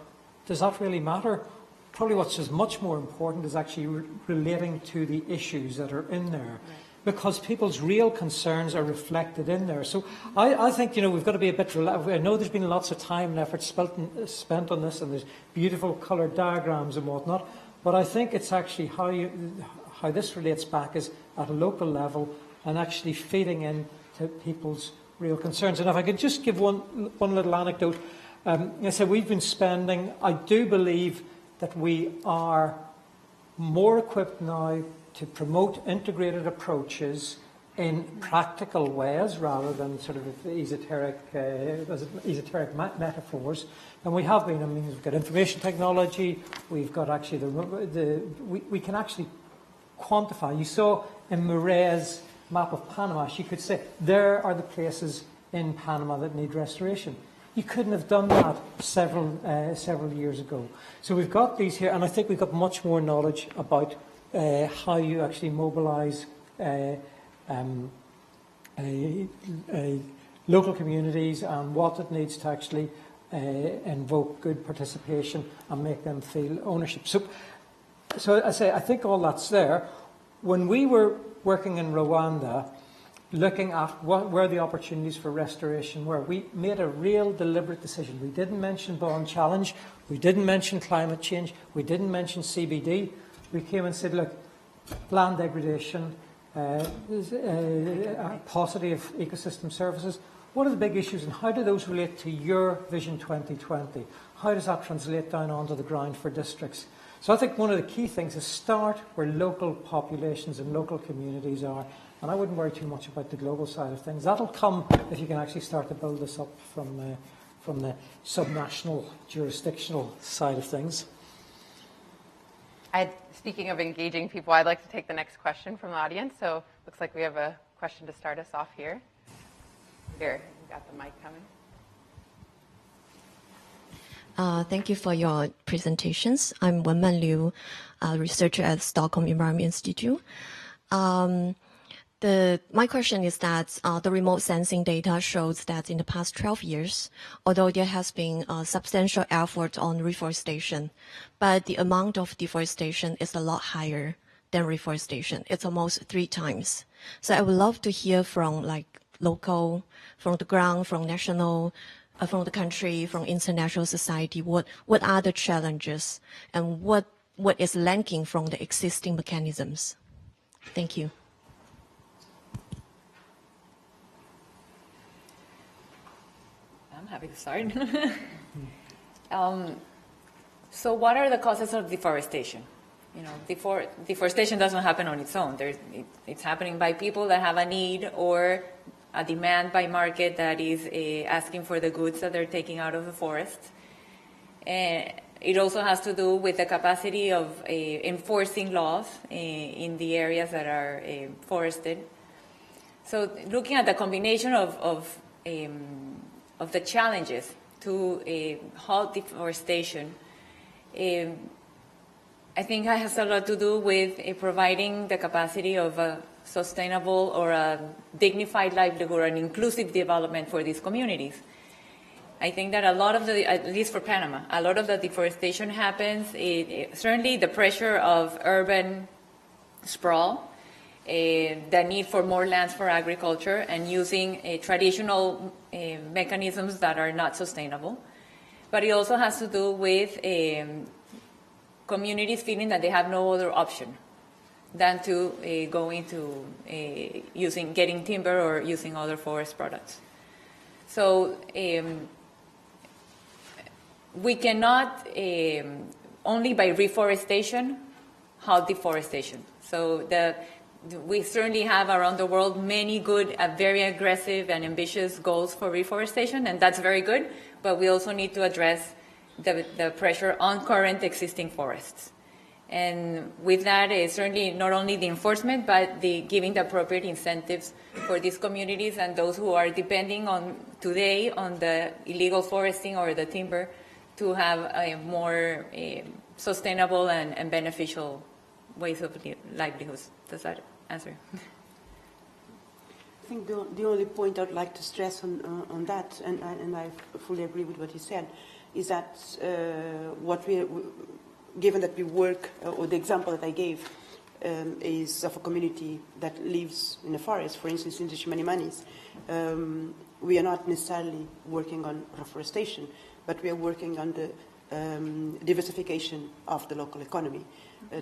does that really matter? Probably what's just much more important is actually relating to the issues that are in there, because people's real concerns are reflected in there. So I think, we've got to be a bit relaxed. I know there's been lots of time and effort spent on this, and there's beautiful coloured diagrams and whatnot, but I think it's actually how this relates back is at a local level and actually feeding into people's real concerns. And if I could just give one little anecdote. I said we've been spending, I do believe that we are more equipped now to promote integrated approaches in practical ways rather than sort of esoteric metaphors. And we have been. I mean, we've got information technology. We've got actually we can actually quantify. You saw in Maria's map of Panama, she could say there are the places in Panama that need restoration. You couldn't have done that several years ago. So we've got these here, and I think we've got much more knowledge about how you actually mobilise local communities and what it needs to actually invoke good participation and make them feel ownership. So I say I think all that's there. When we were working in Rwanda, looking at where the opportunities for restoration were, we made a real deliberate decision. We didn't mention Bond Challenge, we didn't mention climate change, we didn't mention CBD. We came and said, look, land degradation, paucity of ecosystem services, what are the big issues and how do those relate to your Vision 2020? How does that translate down onto the ground for districts? So I think one of the key things is start where local populations and local communities are. And I wouldn't worry too much about the global side of things. That'll come if you can actually start to build this up from the subnational, jurisdictional side of things.
Speaking of engaging people, I'd like to take the next question from the audience. So looks like we have a question to start us off here. Here, you got the mic coming.
Thank you for your presentations. I'm Wenman Liu, a researcher at Stockholm Environment Institute. My question is that the remote sensing data shows that in the past 12 years, although there has been a substantial effort on reforestation, but the amount of deforestation is a lot higher than reforestation. It's almost 3 times. So I would love to hear from local, from the ground, from national, from the country, from international society, what are the challenges and what is lacking from the existing mechanisms? Thank you.
I'm happy to start. So what are the causes of deforestation? Deforestation doesn't happen on its own. It's happening by people that have a need or a demand by market that is asking for the goods that they're taking out of the forest. It also has to do with the capacity of enforcing laws in the areas that are forested. So looking at the combination of the challenges to halt deforestation, I think it has a lot to do with providing the capacity of a sustainable or a dignified livelihood or an inclusive development for these communities. I think that a lot of at least for Panama, a lot of the deforestation happens, certainly the pressure of urban sprawl the need for more lands for agriculture and using traditional mechanisms that are not sustainable. But it also has to do with communities feeling that they have no other option than to go into getting timber or using other forest products. So we cannot only by reforestation halt deforestation. So we certainly have around the world many good, very aggressive and ambitious goals for reforestation, and that's very good, but we also need to address the pressure on current existing forests. And with that, certainly not only the enforcement, but giving the appropriate incentives for these communities and those who are depending on today on the illegal foresting or the timber to have a more sustainable and beneficial ways of livelihoods. Does that answer?
I think the only point I'd like to stress on that, and I fully agree with what he said, is that given that we work, or the example that I gave is of a community that lives in a forest, for instance, in the Shimanimanis, we are not necessarily working on reforestation, but we are working on the diversification of the local economy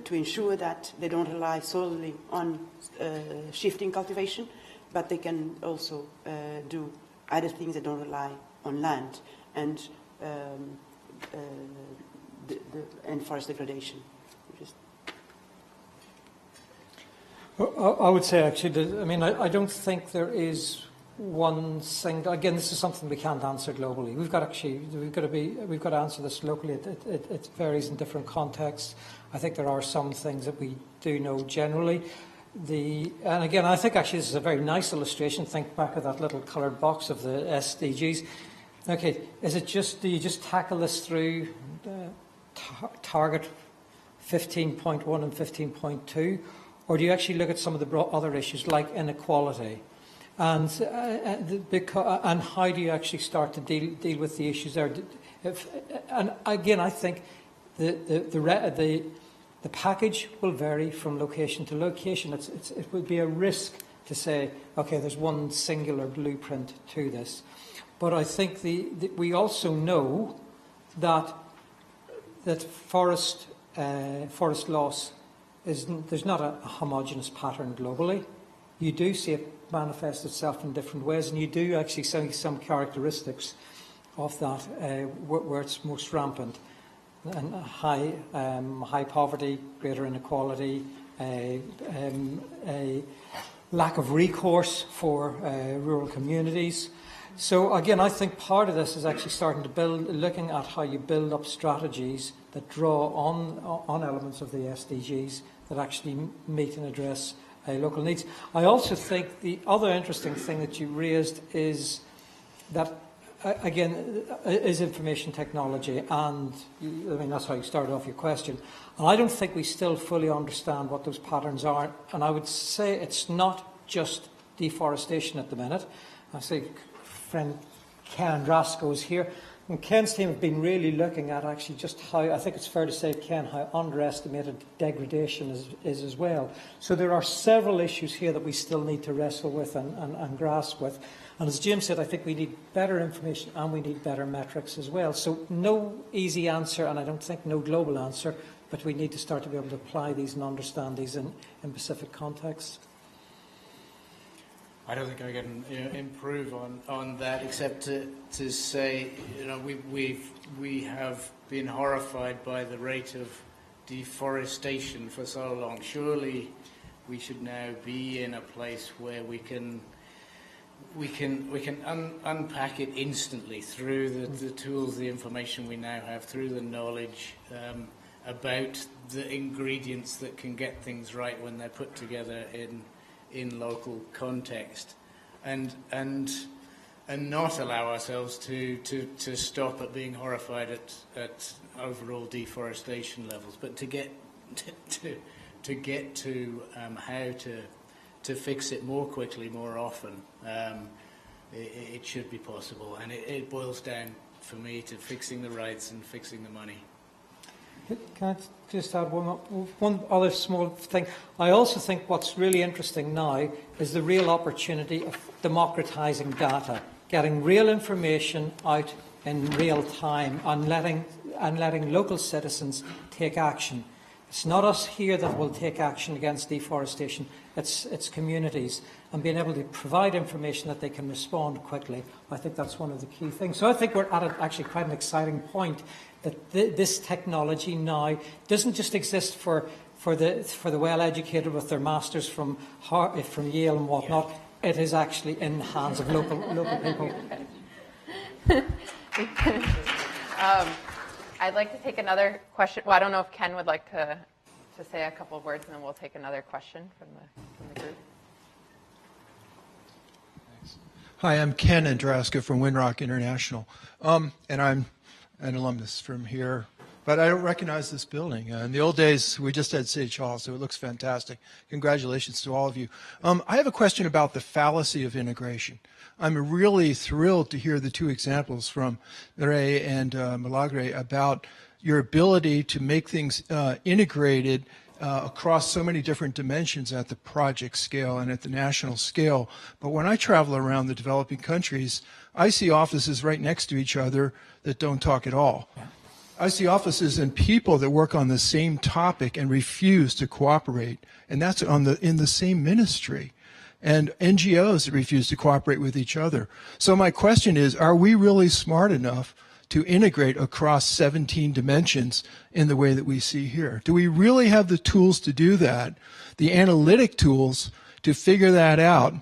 to ensure that they don't rely solely on shifting cultivation, but they can also do other things that don't rely on land and forest degradation.
I would say actually, I don't think there is one single. Again, this is something we can't answer globally. We've got to answer this locally. It varies in different contexts. I think there are some things that we do know generally. And again, I think actually this is a very nice illustration. Think back of that little coloured box of the SDGs. Okay, do you just tackle this through target 15.1 and 15.2, or do you actually look at some of the other issues like inequality, and how do you actually start to deal with the issues there? And again, I think the package will vary from location to location. It would be a risk to say, okay, there's one singular blueprint to this. But I think we also know that forest loss there's not a homogeneous pattern globally. You do see it manifest itself in different ways, and you do actually see some characteristics of that where it's most rampant. And high poverty, greater inequality, a lack of recourse for rural communities. So again, I think part of this is actually starting to looking at how you build up strategies that draw on elements of the SDGs that actually meet and address local needs. I also think the other interesting thing that you raised is that, again, is information technology, and that's how you started off your question. And I don't think we still fully understand what those patterns are, and I would say it's not just deforestation at the minute. I see friend Ken Rasco is here. And Ken's team have been really looking at actually just how, I think it's fair to say, Ken, how underestimated degradation is as well. So there are several issues here that we still need to wrestle with and grasp with. And as Jim said, I think we need better information and we need better metrics as well. So no easy answer, and I don't think no global answer, but we need to start to be able to apply these and understand these in specific contexts.
I don't think I can improve on that, except to say, we have been horrified by the rate of deforestation for so long. Surely we should now be in a place where we can unpack it instantly through the tools, the information we now have, through the knowledge about the ingredients that can get things right when they're put together in local context, and not allow ourselves to stop at being horrified at overall deforestation levels, but to get to how to fix it more quickly, more often. It should be possible, and it boils down for me to fixing the rights and fixing the money.
Can I just add one other small thing? I also think what's really interesting now is the real opportunity of democratising data, getting real information out in real time and letting local citizens take action. It's not us here that will take action against deforestation, it's communities. And being able to provide information that they can respond quickly, I think that's one of the key things. So I think we're at actually quite an exciting point that this technology now doesn't just exist for the well-educated with their masters from Yale and whatnot. Yeah. It is actually in the hands of local people.
I'd like to take another question. Well, I don't know if Ken would like to say a couple of words, and then we'll take another question from the group.
Thanks. Hi, I'm Ken Andraska from Windrock International, and I'm an alumnus from here, but I don't recognize this building. In the old days, we just had Sage Hall, so it looks fantastic. Congratulations to all of you. I have a question about the fallacy of integration. I'm really thrilled to hear the two examples from Ray and Milagre about your ability to make things integrated across so many different dimensions at the project scale and at the national scale. But when I travel around the developing countries, I see offices right next to each other that don't talk at all. Yeah. I see offices and people that work on the same topic and refuse to cooperate, and that's in the same ministry. And NGOs that refuse to cooperate with each other. So my question is, are we really smart enough to integrate across 17 dimensions in the way that we see here? Do we really have the tools to do that, the analytic tools to figure that out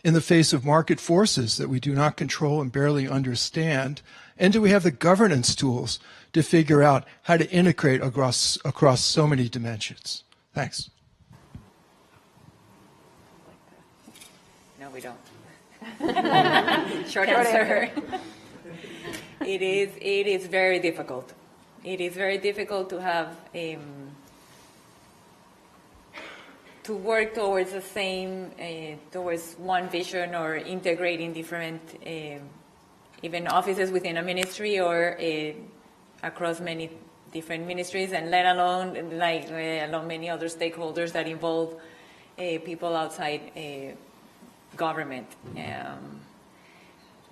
in the face of market forces that we do not control and barely understand? And do we have the governance tools to figure out how to integrate across so many dimensions? Thanks.
No, we don't. Short answer. It is very difficult. It is very difficult to have to work towards the same, towards one vision, or integrating different, even offices within a ministry, or across many different ministries, and let alone along many other stakeholders that involve people outside government.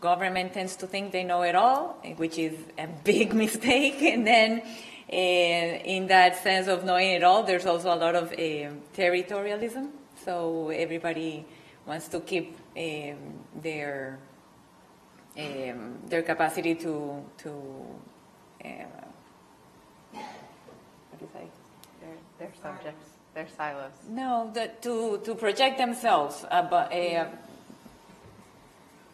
Government tends to think they know it all, which is a big mistake. And then in that sense of knowing it all, there's also a lot of territorialism. So everybody wants to keep their capacity to what do you say?
Their subjects, their silos.
No, to project themselves.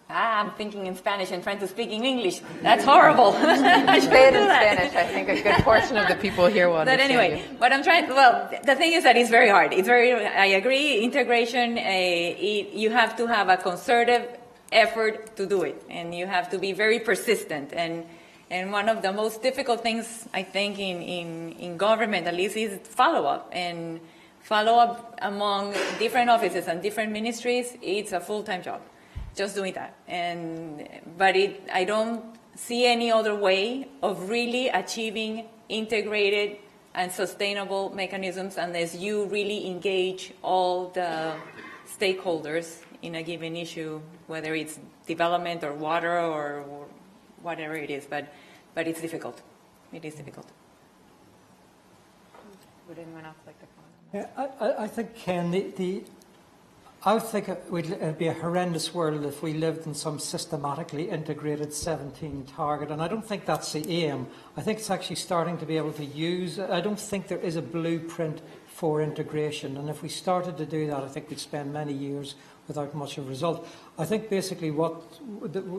I'm thinking in Spanish and trying to speak in English. That's horrible.
Say it in Spanish. I think a good portion of the people here will understand.
But anyway, what I'm trying. Well, the thing is that it's very hard. I agree. Integration. You have to have a concerted effort to do it, and you have to be very persistent. And one of the most difficult things, I think, in government, at least, is follow-up. And follow-up among different offices and different ministries, it's a full-time job, just doing that. But I don't see any other way of really achieving integrated and sustainable mechanisms unless you really engage all the stakeholders in a given issue, whether it's development or water or whatever it is. But it's difficult. It is difficult.
Would anyone else like to comment on that?
Yeah, I think, Ken, I would think it'd be a horrendous world if we lived in some systematically integrated 17 target, and I don't think that's the aim. I think it's actually starting to be able to use. I don't think there is a blueprint for integration, and if we started to do that, I think we'd spend many years without much of a result. I think basically what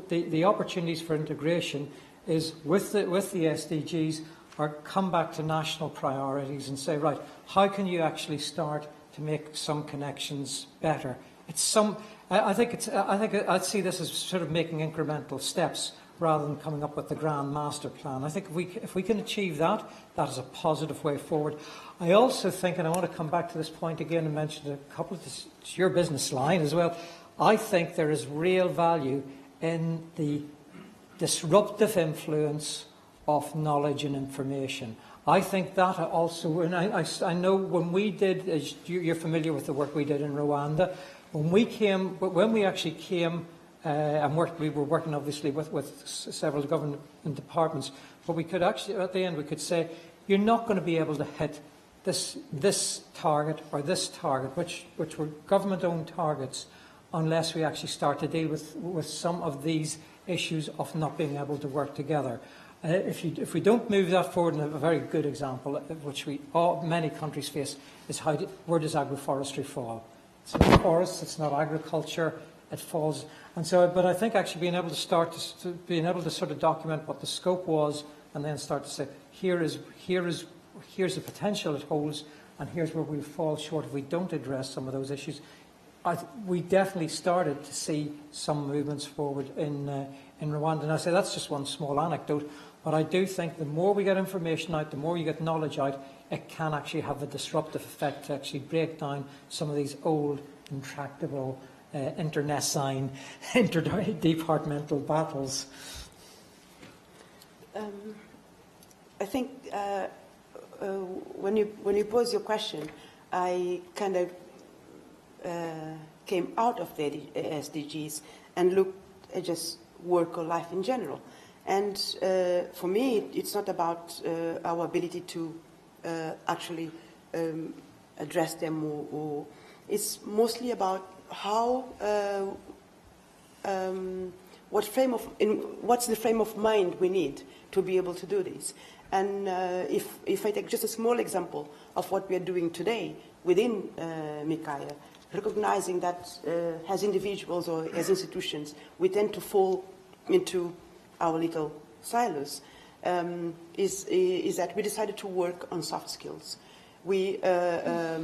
the opportunities for integration is with the SDGs are come back to national priorities and say, right, how can you actually start to make some connections better? I'd see this as sort of making incremental steps rather than coming up with the grand master plan. I think if we can achieve that, that is a positive way forward. I also think, and I want to come back to this point again and mention a couple of this, it's your business line as well. I think there is real value in the disruptive influence of knowledge and information. I think that also, and I know when we did, as you're familiar with the work we did in Rwanda, when we actually came and we were working obviously with several government departments, but we could actually, at the end, we could say, you're not going to be able to hit this target or this target, which were government-owned targets, unless we actually start to deal with some of these issues of not being able to work together. If we don't move that forward, and a very good example, which many countries face, is where does agroforestry fall? It's not forests, it's not agriculture, it falls. And so, but I think actually being able to sort of document what the scope was, and then start to say, here's the potential it holds, and here's where we fall short if we don't address some of those issues. We definitely started to see some movements forward in Rwanda. And I say that's just one small anecdote, but I do think the more we get information out, the more you get knowledge out, it can actually have a disruptive effect to actually break down some of these old, intractable, internecine, interdepartmental battles.
I think when you pose your question, I kind of came out of the SDGs and looked at just work or life in general. And for me, it's not about our ability to actually address them, or it's mostly about how, what's the frame of mind we need to be able to do this. And if I take just a small example of what we are doing today within Mikaya, recognizing that as individuals or as institutions, we tend to fall into our little silos, is that we decided to work on soft skills. We are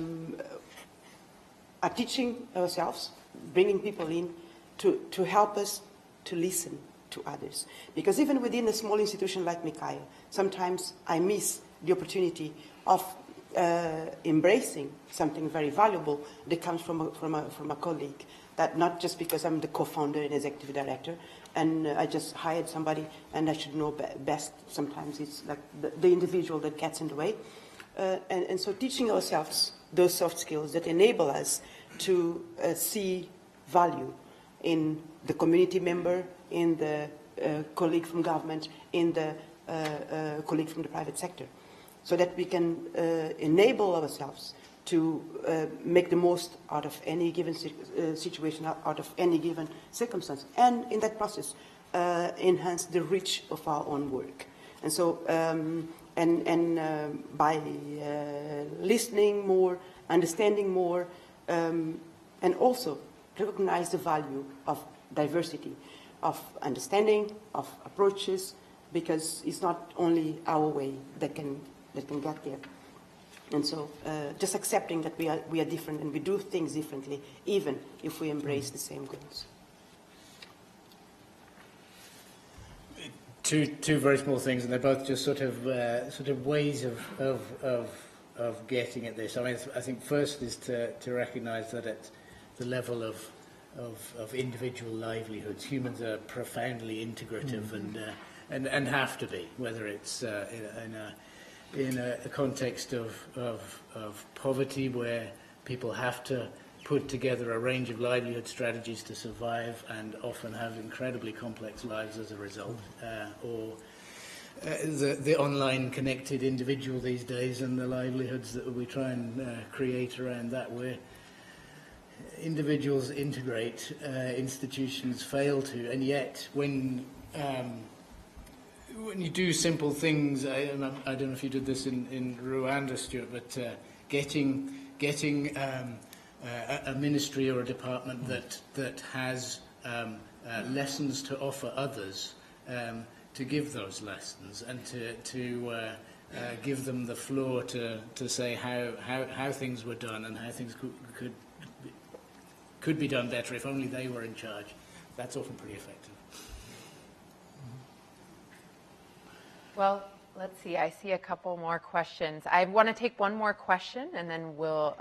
teaching ourselves, bringing people in to help us to listen to others. Because even within a small institution like Mikaya, sometimes I miss the opportunity of embracing something very valuable that comes from a colleague. That not just because I'm the co-founder and executive director, and I just hired somebody and I should know best. Sometimes it's like the individual that gets in the way. And so teaching ourselves those soft skills that enable us to see value in the community member, in the colleague from government, in the colleague from the private sector, so that we can enable ourselves to make the most out of any given situation, out of any given circumstance, and in that process enhance the reach of our own work. And so, by listening more, understanding more, and also recognize the value of diversity, of understanding, of approaches, because it's not only our way that can get there. And so just accepting that we are different and we do things differently, even if we embrace the same goals.
Two very small things, and they're both just sort of ways of getting at this. I mean, I think first is to recognise that at the level of individual livelihoods, humans are profoundly integrative and have to be, whether it's in a context of poverty where people have to put together a range of livelihood strategies to survive and often have incredibly complex lives as a result, or the online connected individual these days and the livelihoods that we try and create around that, where individuals integrate, institutions fail to, and yet when you do simple things, I don't know if you did this in Rwanda, Stuart, but getting a ministry or a department that has lessons to offer others, to give those lessons and to give them the floor to say how things were done and how things could be done better if only they were in charge. That's often pretty effective.
Well, let's see. I see a couple more questions. I want to take one more question, and then we'll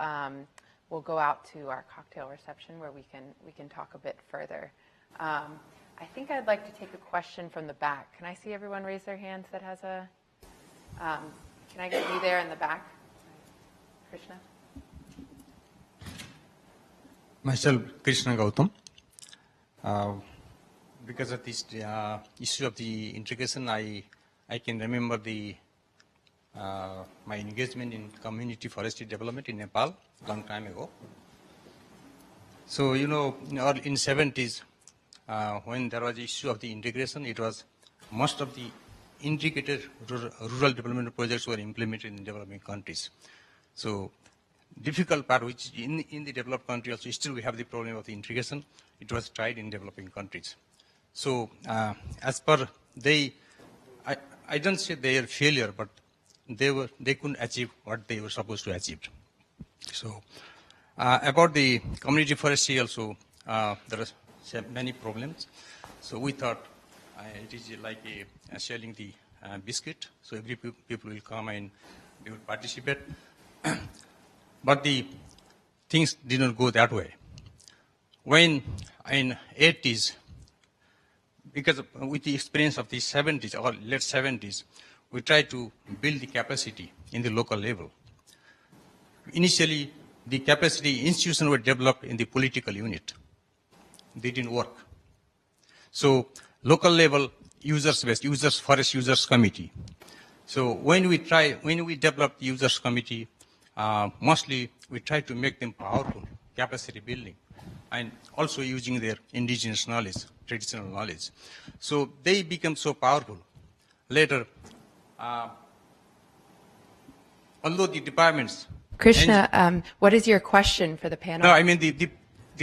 go out to our cocktail reception where we can talk a bit further. I think I'd like to take a question from the back. Can I see everyone raise their hands that has a Can I get you there in the back? Krishna?
Myself, Krishna Gautam. Because of this issue of the integration, I can remember my engagement in community forestry development in Nepal long time ago. So, in 70s, when there was the issue of the integration, it was most of the integrated rural development projects were implemented in developing countries. So, difficult part, which in the developed country also still we have the problem of the integration. It was tried in developing countries. So, as per I don't say they are failure, but they couldn't achieve what they were supposed to achieve. So, about the community forestry also, there are many problems. So we thought it is like selling the biscuit. So every people will come and they will participate. But the things did not go that way. When in 80s, because with the experience of the 70s or late 70s, we tried to build the capacity in the local level. Initially, the capacity institutions were developed in the political unit. They didn't work. So local level users-based, forest users committee. So when we develop the users committee, mostly we try to make them powerful, capacity building, and also using their indigenous knowledge, traditional knowledge. So they become so powerful. Later, although the departments...
Krishna, what is your question for the panel?
No, I mean, the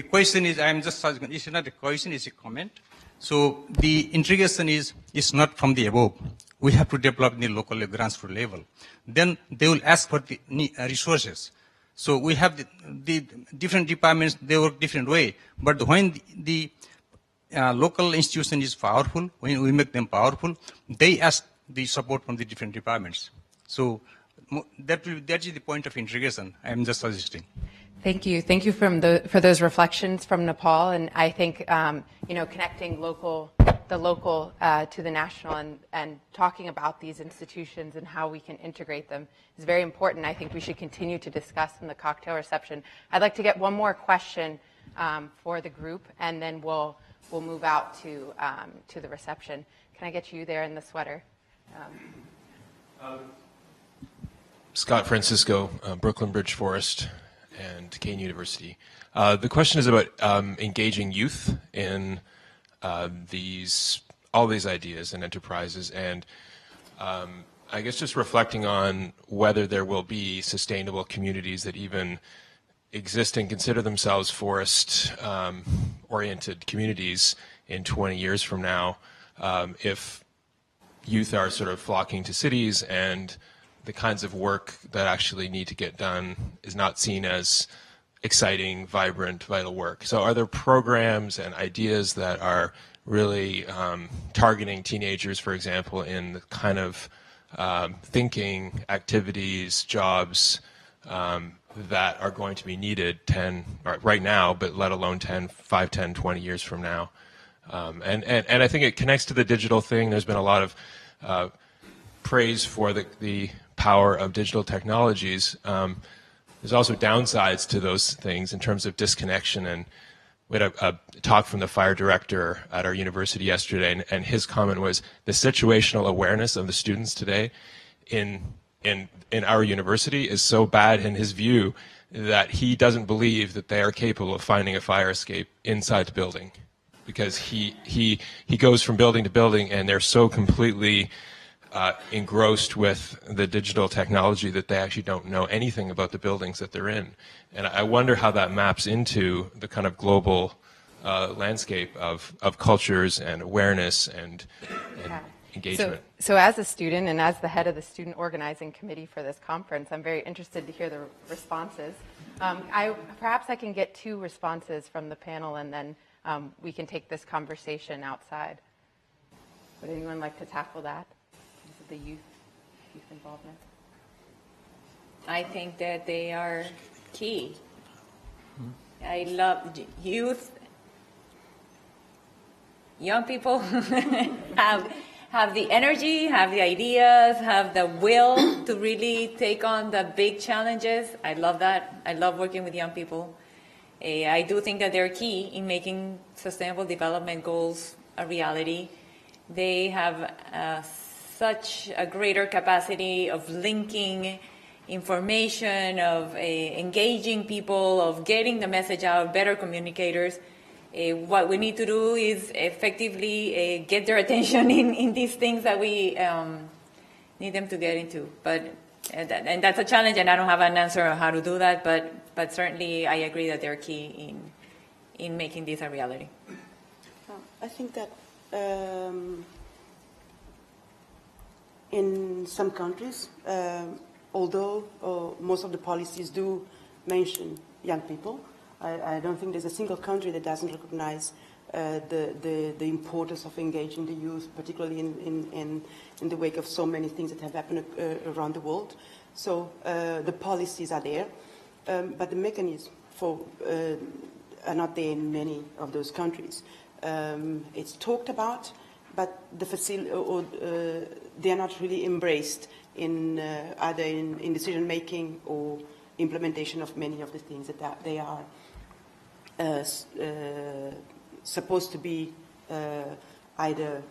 question is, it's not a question, it's a comment. So the integration is not from the above. We have to develop in the local grassroots level. Then they will ask for the resources. So we have the different departments, they work different way. But when the local institution is powerful, when we make them powerful, they ask the support from the different departments. So that is the point of integration. I am just suggesting.
Thank you. Thank you for those reflections from Nepal. And I think, connecting the local to the national and talking about these institutions and how we can integrate them is very important. I think we should continue to discuss in the cocktail reception. I'd like to get one more question for the group, and then we'll move out to the reception. Can I get you there in the sweater?
Scott Francisco, Brooklyn Bridge Forest and Kane University. The question is about engaging youth in all these ideas and enterprises, and I guess just reflecting on whether there will be sustainable communities that even exist and consider themselves forest-oriented communities in 20 years from now, if youth are sort of flocking to cities and the kinds of work that actually need to get done is not seen as exciting, vibrant, vital work. So are there programs and ideas that are really targeting teenagers, for example, in the kind of thinking, activities, jobs that are going to be needed right now, but let alone 5, 10, 20 years from now? And I think it connects to the digital thing. There's been a lot of praise for the power of digital technologies. There's also downsides to those things in terms of disconnection. And we had a talk from the fire director at our university yesterday, and his comment was the situational awareness of the students today in our university is so bad in his view that he doesn't believe that they are capable of finding a fire escape inside the building, because he goes from building to building and they're so completely engrossed with the digital technology that they actually don't know anything about the buildings that they're in. And I wonder how that maps into the kind of global landscape of cultures and awareness and engagement.
So as a student and as the head of the student organizing committee for this conference, I'm very interested to hear the responses. Perhaps I can get 2 responses from the panel, and then we can take this conversation outside. Would anyone like to tackle that? The youth involvement?
I think that they are key. I love youth. Young people have have the energy, have the ideas, have the will to really take on the big challenges. I love that. I love working with young people. I do think that they're key in making sustainable development goals a reality. They have such a greater capacity of linking information, of engaging people, of getting the message out, better communicators. What we need to do is effectively get their attention in these things that we need them to get into. But and that's a challenge, and I don't have an answer on how to do that, but certainly I agree that they're key in making this a reality.
I think that in some countries, although most of the policies do mention young people, I don't think there's a single country that doesn't recognize the importance of engaging the youth, particularly in the wake of so many things that have happened around the world. So the policies are there, but the mechanisms are not there in many of those countries. It's talked about, but they are not really embraced in either in decision making or implementation of many of the things that they are supposed to be either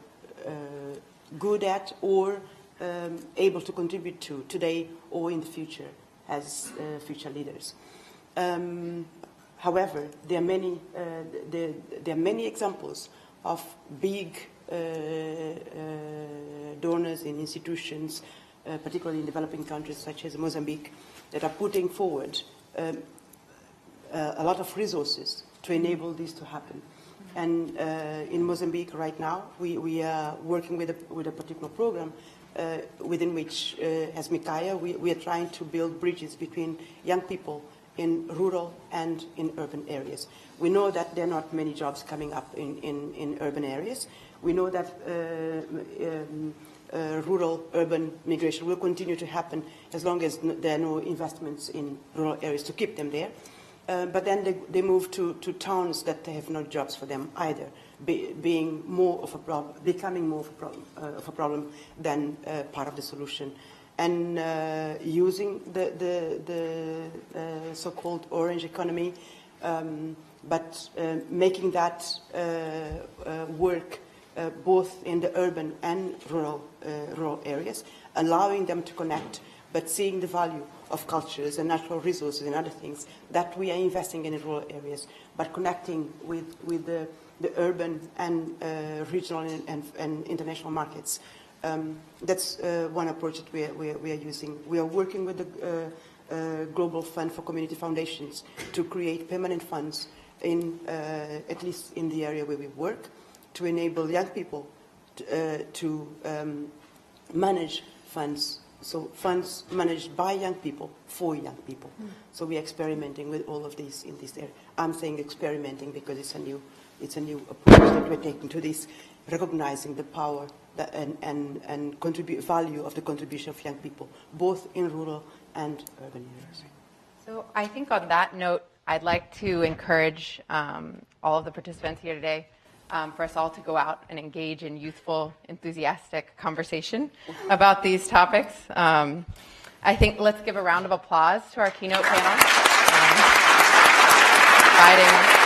good at or able to contribute to today or in the future as future leaders. However, there are many examples of big donors and institutions, particularly in developing countries such as Mozambique, that are putting forward a lot of resources to enable this to happen. And in Mozambique right now, we are working with a particular program within which, as Mikaya, we are trying to build bridges between young people in rural and in urban areas. We know that there are not many jobs coming up in urban areas. We know that rural-urban migration will continue to happen as long as there are no investments in rural areas to keep them there. But then they move to towns that have no jobs for them either, being more of a problem, becoming more of a problem than part of the solution. And using the so-called orange economy, but making that work both in the urban and rural areas, allowing them to connect, but seeing the value of cultures and natural resources and other things that we are investing in rural areas, but connecting with the urban and regional and international markets. That's one approach that we are using. We are working with the Global Fund for Community Foundations to create permanent funds in at least in the area where we work, to enable young people to manage funds. So funds managed by young people for young people. So we are experimenting with all of these in this area. I'm saying experimenting because it's a new approach that we're taking to this, recognizing the power and value of the contribution of young people, both in rural and urban areas.
So I think on that note, I'd like to encourage all of the participants here today for us all to go out and engage in youthful, enthusiastic conversation about these topics. I think let's give a round of applause to our keynote panel. Providing